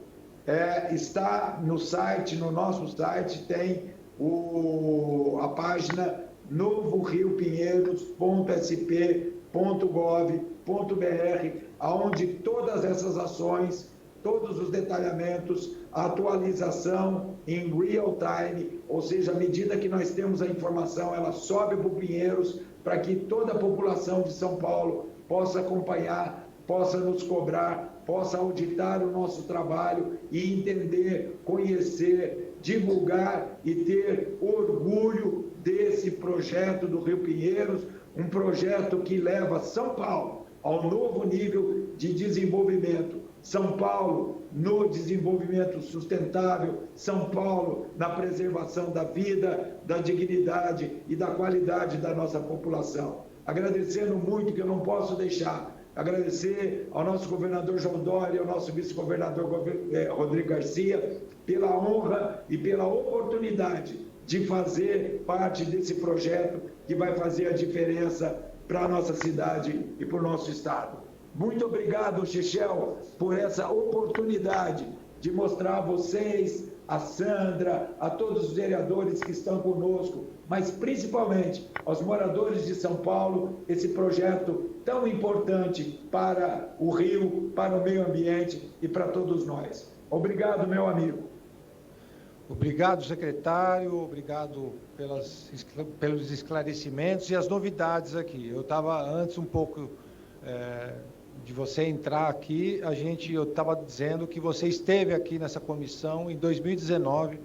Está no site, no nosso site, tem a página novoriopinheiros.sp.gov.br, onde todas essas ações, todos os detalhamentos, a atualização em real time, ou seja, à medida que nós temos a informação, ela sobe para o Pinheiros, para que toda a população de São Paulo possa acompanhar, possa nos cobrar, possa auditar o nosso trabalho e entender, conhecer, divulgar e ter orgulho desse projeto do Rio Pinheiros, um projeto que leva São Paulo ao novo nível de desenvolvimento. São Paulo no desenvolvimento sustentável, São Paulo na preservação da vida, da dignidade e da qualidade da nossa população. Agradecendo muito, que eu não posso deixar, agradecer ao nosso governador João Dória, ao nosso vice-governador Rodrigo Garcia, pela honra e pela oportunidade de fazer parte desse projeto que vai fazer a diferença para a nossa cidade e para o nosso estado. Muito obrigado, Chechel, por essa oportunidade de mostrar a vocês, a Sandra, a todos os vereadores que estão conosco, mas principalmente aos moradores de São Paulo, esse projeto tão importante para o Rio, para o meio ambiente e para todos nós. Obrigado, meu amigo. Obrigado, secretário, obrigado pelos esclarecimentos e as novidades aqui. Eu estava antes um pouco de você entrar aqui, eu estava dizendo que você esteve aqui nessa comissão em 2019,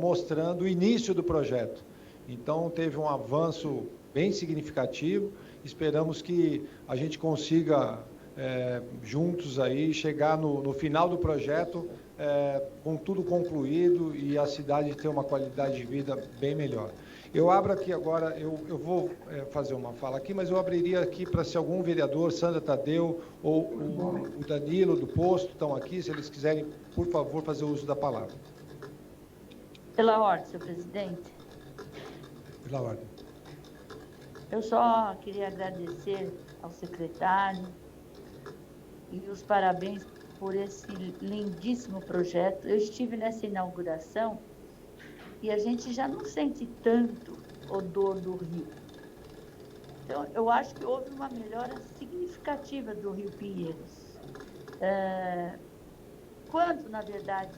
mostrando o início do projeto. Então, teve um avanço bem significativo. Esperamos que a gente consiga, juntos aí, chegar no final do projeto com tudo concluído e a cidade ter uma qualidade de vida bem melhor. Eu abro aqui agora, eu vou fazer uma fala aqui, mas eu abriria aqui para se algum vereador, Sandra Tadeu ou o Danilo do Posto estão aqui, se eles quiserem, por favor, fazer uso da palavra. Pela ordem, senhor presidente. Pela ordem. Eu só queria agradecer ao secretário e os parabéns por esse lindíssimo projeto. Eu estive nessa inauguração e a gente já não sente tanto odor do rio. Então, eu acho que houve uma melhora significativa do Rio Pinheiros. Quando, na verdade,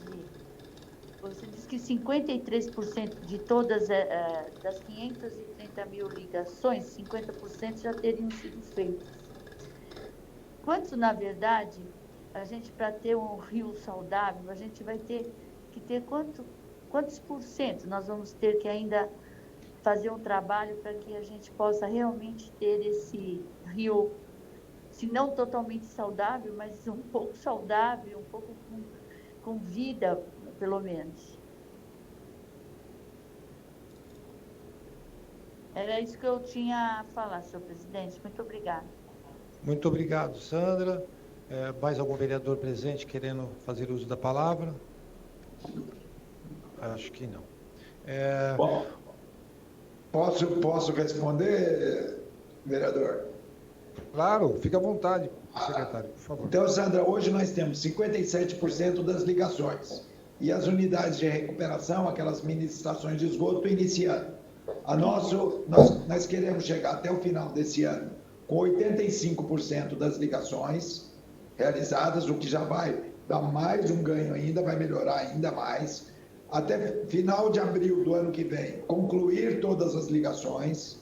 você diz que 53% de todas das 530 mil ligações, 50% já teriam sido feitas. Quanto, na verdade, a gente, para ter um rio saudável, a gente vai ter que ter quantos por cento nós vamos ter que ainda fazer um trabalho para que a gente possa realmente ter esse rio, se não totalmente saudável, mas um pouco saudável, um pouco com vida, pelo menos. Era isso que eu tinha a falar, senhor presidente. Muito obrigada. Muito obrigado, Sandra. Mais algum vereador presente querendo fazer uso da palavra? Acho que não. Bom, posso responder, vereador? Claro, fica à vontade, secretário, por favor. Então, Sandra, hoje nós temos 57% das ligações e as unidades de recuperação, aquelas mini estações de esgoto, iniciando. Nós queremos chegar até o final desse ano com 85% das ligações realizadas, o que já vai dar mais um ganho ainda, vai melhorar ainda mais. Até final de abril do ano que vem, concluir todas as ligações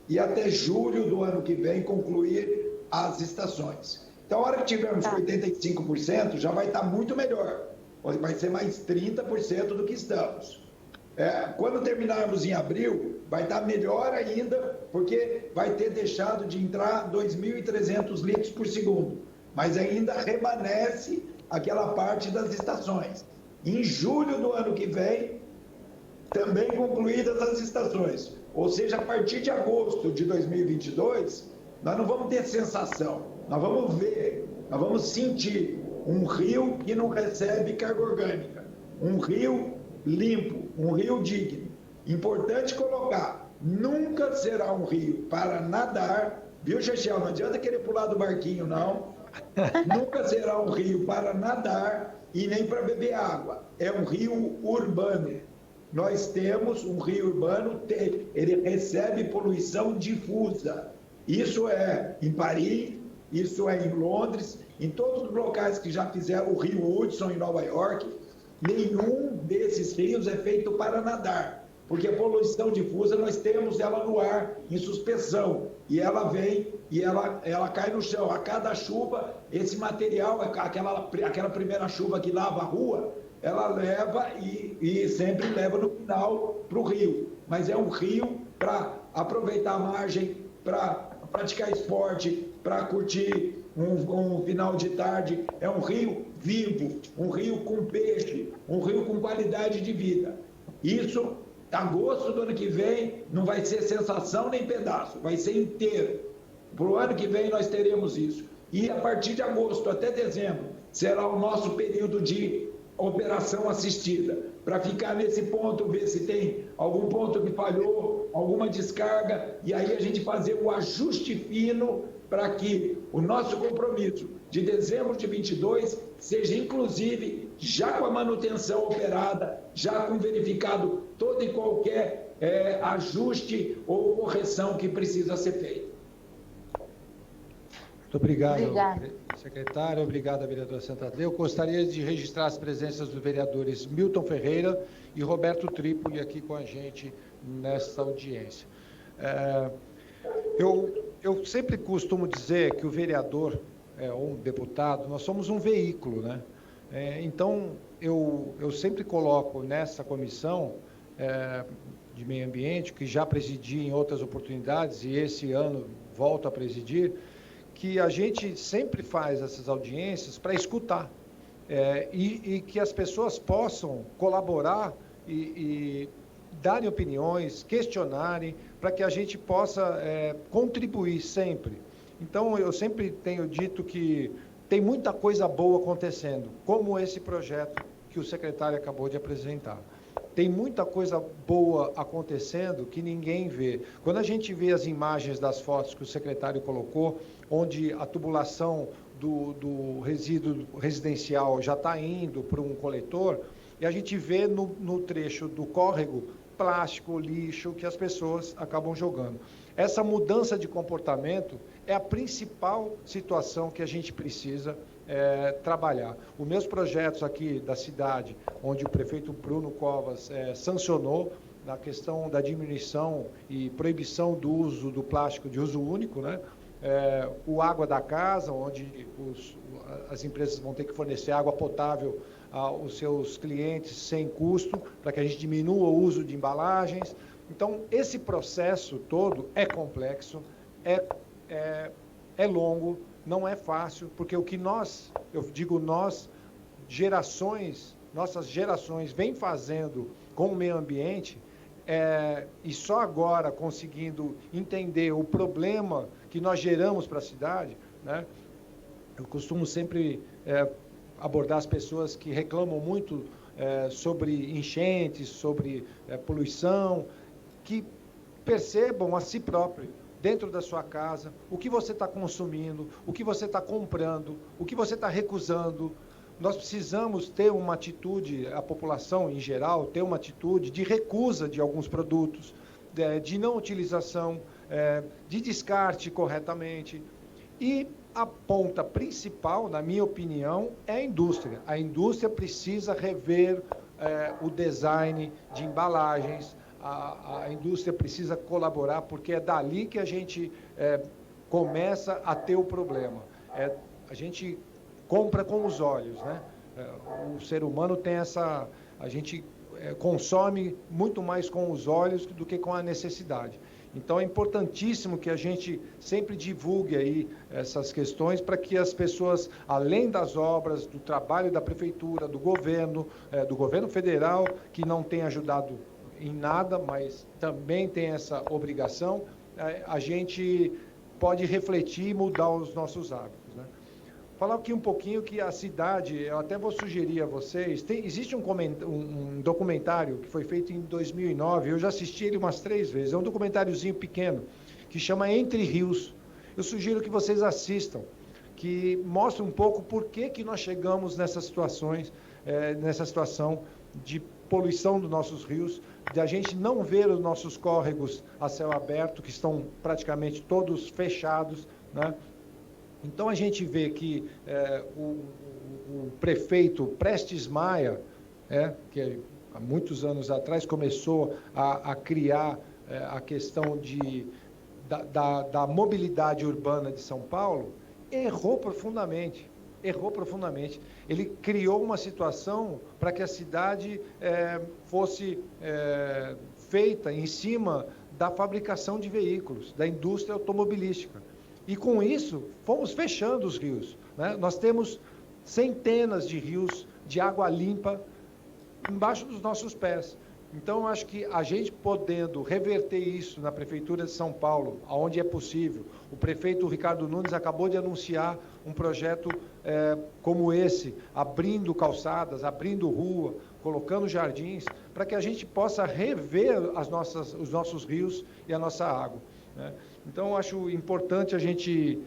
e até julho do ano que vem, concluir as estações. Então, a hora que tivermos 85%, já vai estar muito melhor. Vai ser mais 30% do que estamos. Quando terminarmos em abril, vai estar melhor ainda, porque vai ter deixado de entrar 2.300 litros por segundo. Mas ainda remanesce aquela parte das estações. Em julho do ano que vem, também concluídas as estações. Ou seja, a partir de agosto de 2022, nós não vamos ter sensação, nós vamos ver, nós vamos sentir um rio que não recebe carga orgânica, um rio limpo, um rio digno. Importante colocar, nunca será um rio para nadar, viu, Chechel? Não adianta querer pular do barquinho, não. Nunca será um rio para nadar e nem para beber água. É um rio urbano. Nós temos um rio urbano, ele recebe poluição difusa. Isso é em Paris, isso é em Londres, em todos os locais que já fizeram o rio Hudson em Nova York, nenhum desses rios é feito para nadar, porque a poluição difusa nós temos ela no ar, em suspensão, e ela vem e ela cai no chão. A cada chuva, esse material, aquela primeira chuva que lava a rua, ela leva e sempre leva no final para o rio. Mas é um rio para aproveitar a margem, para praticar esporte, para curtir um final de tarde. É um rio vivo, um rio com peixe, um rio com qualidade de vida. Isso, agosto do ano que vem, não vai ser sensação nem pedaço, vai ser inteiro. Para o ano que vem nós teremos isso. E a partir de agosto até dezembro será o nosso período de operação assistida, para ficar nesse ponto, ver se tem algum ponto que falhou, alguma descarga, e aí a gente fazer o ajuste fino para que o nosso compromisso de dezembro de 22 seja, inclusive, já com a manutenção operada, já com verificado todo e qualquer ajuste ou correção que precisa ser feito. Muito obrigado, secretário. Obrigado, vereadora Santander. Eu gostaria de registrar as presenças dos vereadores Milton Ferreira e Roberto Trípoli aqui com a gente nesta audiência. Eu sempre costumo dizer que o vereador ou um deputado, nós somos um veículo, né? Então, eu sempre coloco nessa comissão de meio ambiente, que já presidi em outras oportunidades e esse ano volto a presidir, que a gente sempre faz essas audiências para escutar e que as pessoas possam colaborar e darem opiniões, questionarem, para que a gente possa contribuir sempre. Então, eu sempre tenho dito que tem muita coisa boa acontecendo, como esse projeto que o secretário acabou de apresentar. Tem muita coisa boa acontecendo que ninguém vê. Quando a gente vê as imagens das fotos que o secretário colocou, onde a tubulação do resíduo residencial já está indo para um coletor, e a gente vê no trecho do córrego plástico, lixo, que as pessoas acabam jogando. Essa mudança de comportamento é a principal situação que a gente precisa trabalhar. Os meus projetos aqui da cidade, onde o prefeito Bruno Covas sancionou na questão da diminuição e proibição do uso do plástico de uso único, né? O Água da Casa, onde as empresas vão ter que fornecer água potável aos seus clientes sem custo, para que a gente diminua o uso de embalagens. Então, esse processo todo é complexo, é longo, não é fácil, porque o que nossas gerações vêm fazendo com o meio ambiente, e só agora conseguindo entender o problema que nós geramos para a cidade, né? Eu costumo sempre abordar as pessoas que reclamam muito sobre enchentes, sobre poluição, que percebam a si próprio, dentro da sua casa, o que você está consumindo, o que você está comprando, o que você está recusando. Nós precisamos ter uma atitude, a população em geral, ter uma atitude de recusa de alguns produtos, de não utilização. de descarte corretamente. E a ponta principal, na minha opinião, é a indústria. A indústria precisa rever o design de embalagens, a indústria precisa colaborar, porque é dali que a gente começa a ter o problema. A gente compra com os olhos, né? O ser humano tem essa... A gente consome muito mais com os olhos do que com a necessidade. Então, é importantíssimo que a gente sempre divulgue aí essas questões para que as pessoas, além das obras, do trabalho da prefeitura, do governo federal, que não tem ajudado em nada, mas também tem essa obrigação, a gente pode refletir e mudar os nossos hábitos, né? Falar aqui um pouquinho que a cidade, eu até vou sugerir a vocês, existe um documentário que foi feito em 2009, eu já assisti ele umas 3 vezes, é um documentáriozinho pequeno, que chama Entre Rios. Eu sugiro que vocês assistam, que mostra um pouco por que nós chegamos nessas situações, nessa situação de poluição dos nossos rios, de a gente não ver os nossos córregos a céu aberto, que estão praticamente todos fechados, né? Então, a gente vê que o prefeito Prestes Maia, que há muitos anos atrás começou a criar a questão da mobilidade urbana de São Paulo, errou profundamente. Ele criou uma situação para que a cidade fosse feita em cima da fabricação de veículos, da indústria automobilística. E, com isso, fomos fechando os rios, né? Nós temos centenas de rios de água limpa embaixo dos nossos pés. Então, eu acho que a gente podendo reverter isso na Prefeitura de São Paulo, onde é possível, o prefeito Ricardo Nunes acabou de anunciar um projeto como esse, abrindo calçadas, abrindo rua, colocando jardins, para que a gente possa rever os nossos rios e a nossa água, né? Então, eu acho importante a gente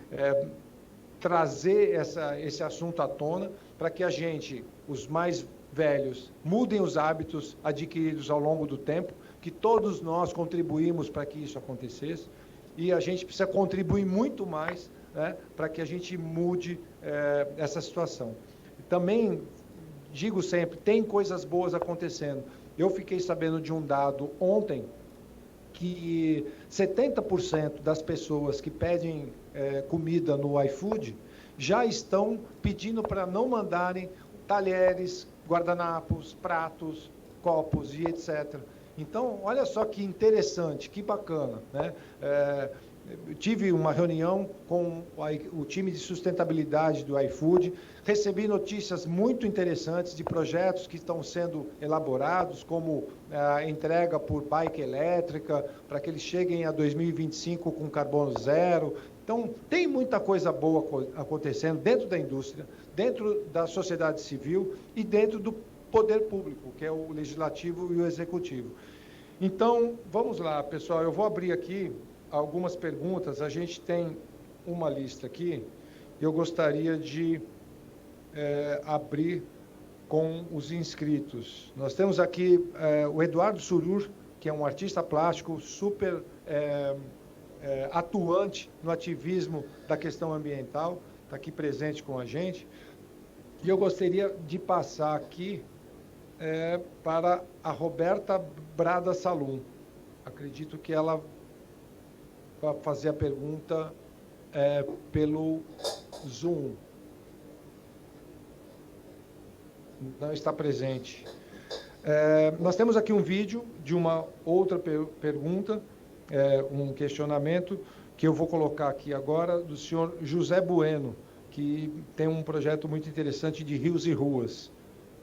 trazer esse assunto à tona, para que a gente, os mais velhos, mudem os hábitos adquiridos ao longo do tempo, que todos nós contribuímos para que isso acontecesse, e a gente precisa contribuir muito mais, né, para que a gente mude essa situação. Também, digo sempre, tem coisas boas acontecendo. Eu fiquei sabendo de um dado ontem, que 70% das pessoas que pedem comida no iFood já estão pedindo para não mandarem talheres, guardanapos, pratos, copos e etc. Então, olha só que interessante, que bacana, né? Eu tive uma reunião com o time de sustentabilidade do iFood, recebi notícias muito interessantes de projetos que estão sendo elaborados, como a entrega por bike elétrica, para que eles cheguem a 2025 com carbono zero. Então, tem muita coisa boa acontecendo dentro da indústria, dentro da sociedade civil e dentro do poder público, que é o legislativo e o executivo. Então, vamos lá, pessoal, eu vou abrir aqui algumas perguntas. A gente tem uma lista aqui, eu gostaria de abrir com os inscritos. Nós temos aqui o Eduardo Surur, que é um artista plástico super atuante no ativismo da questão ambiental, está aqui presente com a gente. E eu gostaria de passar aqui para a Roberta Brada Salum. Acredito que ela vai fazer a pergunta pelo Zoom. Não está presente. Nós temos aqui um vídeo de uma outra pergunta, um questionamento, que eu vou colocar aqui agora, do senhor José Bueno, que tem um projeto muito interessante de rios e ruas.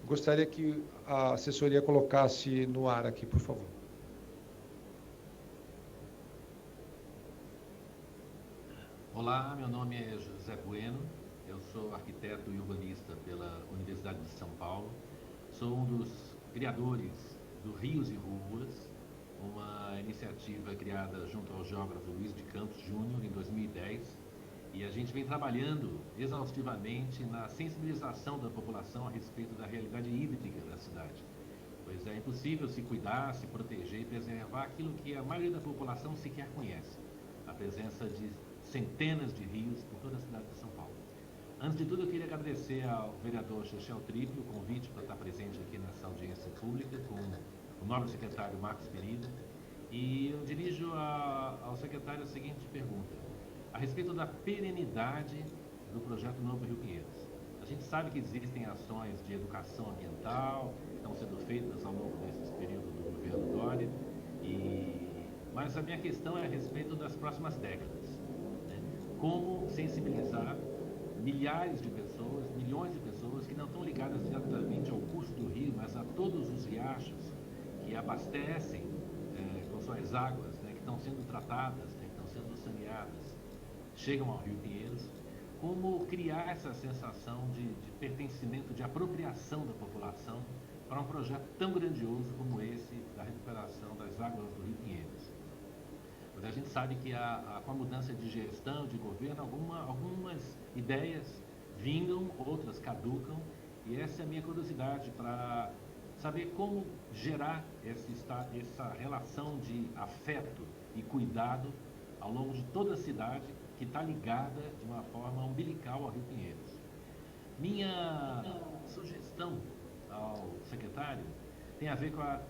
Gostaria que a assessoria colocasse no ar aqui, por favor. Olá, meu nome é José Bueno, eu sou arquiteto e urbanista pela Universidade de São Paulo, sou um dos criadores do Rios e Ruas, uma iniciativa criada junto ao geógrafo Luiz de Campos Júnior em 2010, e a gente vem trabalhando exaustivamente na sensibilização da população a respeito da realidade hídrica da cidade, pois é impossível se cuidar, se proteger e preservar aquilo que a maioria da população sequer conhece. a presença de centenas de rios por toda a cidade de São Paulo. Antes de tudo, eu queria agradecer ao vereador Chechel Triplo o convite para estar presente aqui nessa audiência pública com o nobre secretário Marcos Penido. E eu dirijo ao secretário a seguinte pergunta, a respeito da perenidade do projeto Novo Rio Pinheiros. A gente sabe que existem ações de educação ambiental que estão sendo feitas ao longo desses períodos do governo Doria, mas a minha questão é a respeito das próximas décadas. Né? Como sensibilizar milhares de pessoas, milhões de pessoas que não estão ligadas diretamente ao curso do rio, mas a todos os riachos que abastecem com suas águas, né, que estão sendo tratadas, né, que estão sendo saneadas, chegam ao Rio Pinheiros. Como criar essa sensação de pertencimento, de apropriação da população para um projeto tão grandioso como esse da recuperação das águas do Rio Pinheiros. Mas a gente sabe que com a mudança de gestão, de governo, algumas ideias vingam, outras caducam, e essa é a minha curiosidade para saber como gerar essa relação de afeto e cuidado ao longo de toda a cidade, que está ligada de uma forma umbilical ao Rio Pinheiros. Minha sugestão ao secretário tem a ver com a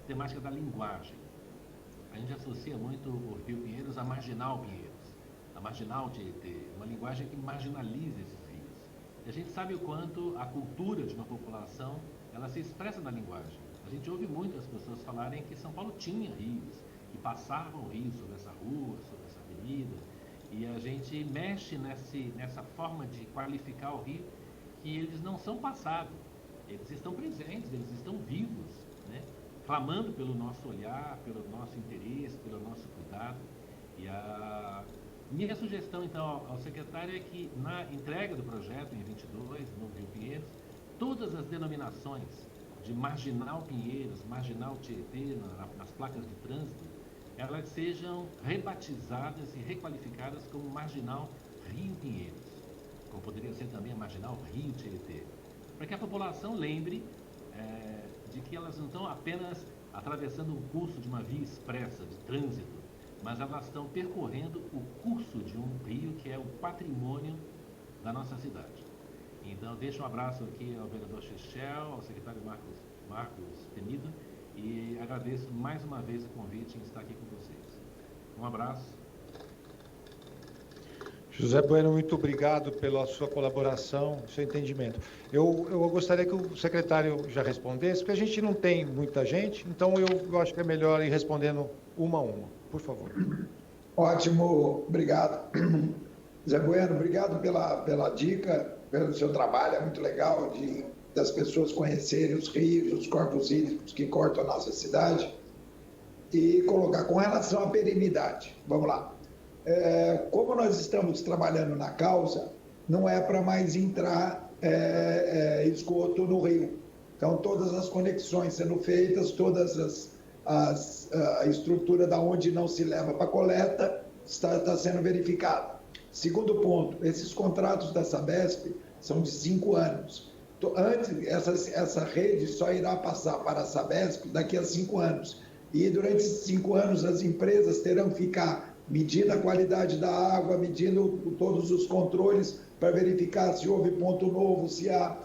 temática da linguagem. A gente associa muito o Rio Pinheiros à Marginal Pinheiros, a Marginal Tietê, uma linguagem que marginaliza esses rios. E a gente sabe o quanto a cultura de uma população, ela se expressa na linguagem. A gente ouve muito as pessoas falarem que São Paulo tinha rios, que passavam rios sobre essa rua, sobre essa avenida, e a gente mexe nessa forma de qualificar o rio, que eles não são passados, eles estão presentes, eles estão vivos, né? Clamando pelo nosso olhar, pelo nosso interesse, pelo nosso cuidado. E a minha sugestão, então, ao secretário é que na entrega do projeto em 22, no Rio Pinheiros, todas as denominações de Marginal Pinheiros, Marginal Tietê, nas placas de trânsito, elas sejam rebatizadas e requalificadas como Marginal Rio Pinheiros, como poderia ser também a Marginal Rio Tietê, para que a população lembre de que elas não estão apenas atravessando um curso de uma via expressa de trânsito, mas elas estão percorrendo o curso de um rio que é o patrimônio da nossa cidade. Então, deixo um abraço aqui ao vereador Chechel, ao secretário Marcos Penido, e agradeço mais uma vez o convite em estar aqui com vocês. Um abraço. José Bueno, muito obrigado pela sua colaboração, seu entendimento. Eu gostaria que o secretário já respondesse, porque a gente não tem muita gente, então eu acho que é melhor ir respondendo uma a uma. Por favor. Ótimo, obrigado. Zé Bueno, obrigado pela dica, pelo seu trabalho, é muito legal das pessoas conhecerem os rios, os corpos hídricos que cortam a nossa cidade, e colocar com relação à perenidade. Vamos lá. Como nós estamos trabalhando na causa, não é para mais entrar esgoto no rio. Então, todas as conexões sendo feitas, todas a estrutura da onde não se leva para coleta está sendo verificada. Segundo ponto, esses contratos da Sabesp são de 5 anos. Antes, essa rede só irá passar para a Sabesp daqui a 5 anos. E durante esses 5 anos, as empresas terão que ficar medindo a qualidade da água, medindo todos os controles para verificar se houve ponto novo, se há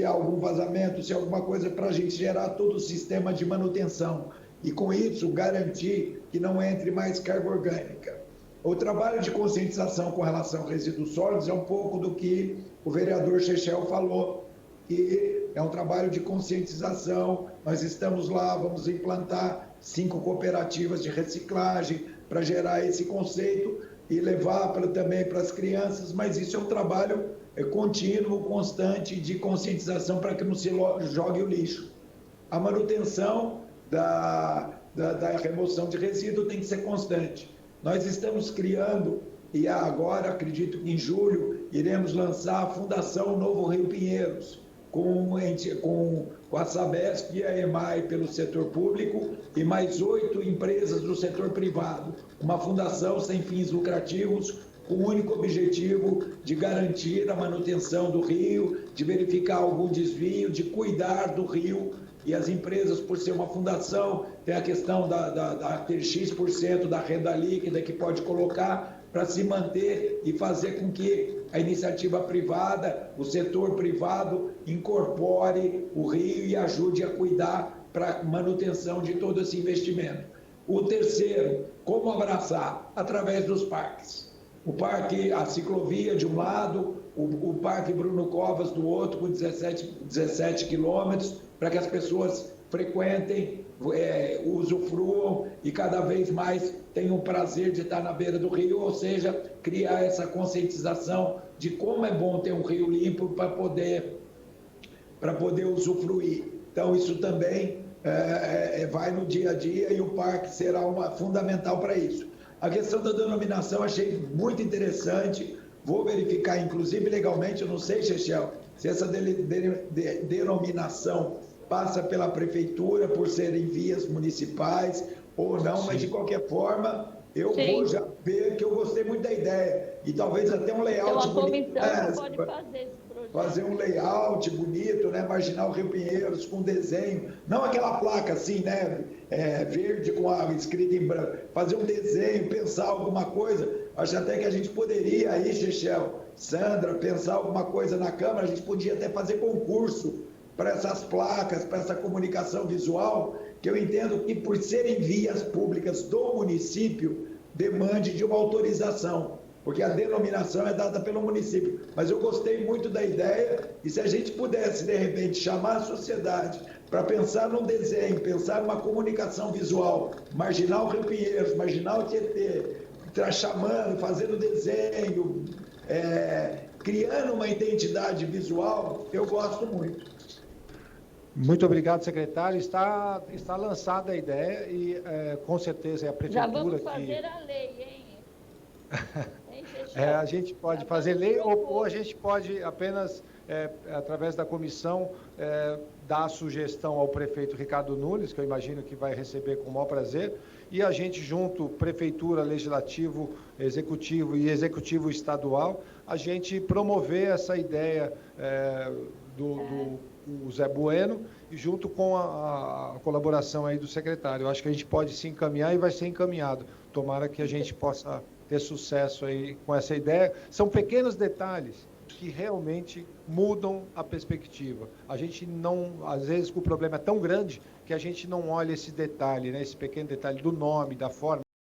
algum vazamento, se há alguma coisa, para a gente gerar todo o sistema de manutenção. E com isso, garantir que não entre mais carga orgânica. O trabalho de conscientização com relação a resíduos sólidos é um pouco do que o vereador Chechel falou, que é um trabalho de conscientização. Nós estamos lá, vamos implantar 5 cooperativas de reciclagem para gerar esse conceito e levar também para as crianças, mas isso é um trabalho contínuo, constante de conscientização para que não se jogue o lixo. A manutenção da remoção de resíduo tem que ser constante. Nós estamos criando, e agora, acredito que em julho, iremos lançar a Fundação Novo Rio Pinheiros, com a Sabesp e a EMAI pelo setor público e mais 8 empresas do setor privado. Uma fundação sem fins lucrativos, com o único objetivo de garantir a manutenção do rio, de verificar algum desvio, de cuidar do rio e as empresas, por ser uma fundação, tem a questão daquele X% da renda líquida que pode colocar para se manter e fazer com que a iniciativa privada, o setor privado, incorpore o Rio e ajude a cuidar para a manutenção de todo esse investimento. O terceiro, como abraçar? Através dos parques. O parque, a ciclovia de um lado, o Parque Bruno Covas do outro, com 17 quilômetros, para que as pessoas frequentem, usufruam e cada vez mais tenham o prazer de estar na beira do rio, ou seja, criar essa conscientização de como é bom ter um rio limpo para poder usufruir. Então, isso também vai no dia a dia e o parque será fundamental para isso. A questão da denominação achei muito interessante, vou verificar, inclusive legalmente, eu não sei, Chechel, se essa denominação passa pela prefeitura por serem vias municipais ou não, mas de qualquer forma eu vou já ver que eu gostei muito da ideia e talvez até um layout bonito. Pode fazer esse projeto. Fazer um layout bonito, né? Marginal Rio Pinheiros com desenho, não aquela placa assim, né? Verde com a escrita em branco. Fazer um desenho, pensar alguma coisa. Acho até que a gente poderia aí, Chechel, Sandra, pensar alguma coisa na Câmara. A gente podia até fazer concurso para essas placas, para essa comunicação visual, que eu entendo que, por serem vias públicas do município, demande de uma autorização, porque a denominação é dada pelo município. Mas eu gostei muito da ideia, e se a gente pudesse, de repente, chamar a sociedade para pensar num desenho, pensar numa comunicação visual, Marginal Rio Pinheiros, Marginal Tietê, chamando, fazendo desenho, criando uma identidade visual, eu gosto muito. Muito obrigado, secretário. Está lançada a ideia e, com certeza, é a prefeitura Já vamos fazer a lei, hein? A gente pode fazer lei ou a gente pode apenas, através da comissão, dar a sugestão ao prefeito Ricardo Nunes, que eu imagino que vai receber com o maior prazer, e a gente junto, prefeitura, legislativo, executivo e executivo estadual, a gente promover essa ideia do Zé Bueno, e junto com a colaboração aí do secretário. Eu acho que a gente pode se encaminhar e vai ser encaminhado. Tomara que a gente possa ter sucesso aí com essa ideia. São pequenos detalhes que realmente mudam a perspectiva. A gente não, às vezes, o problema é tão grande que a gente não olha esse detalhe, né? Esse pequeno detalhe do nome, da forma.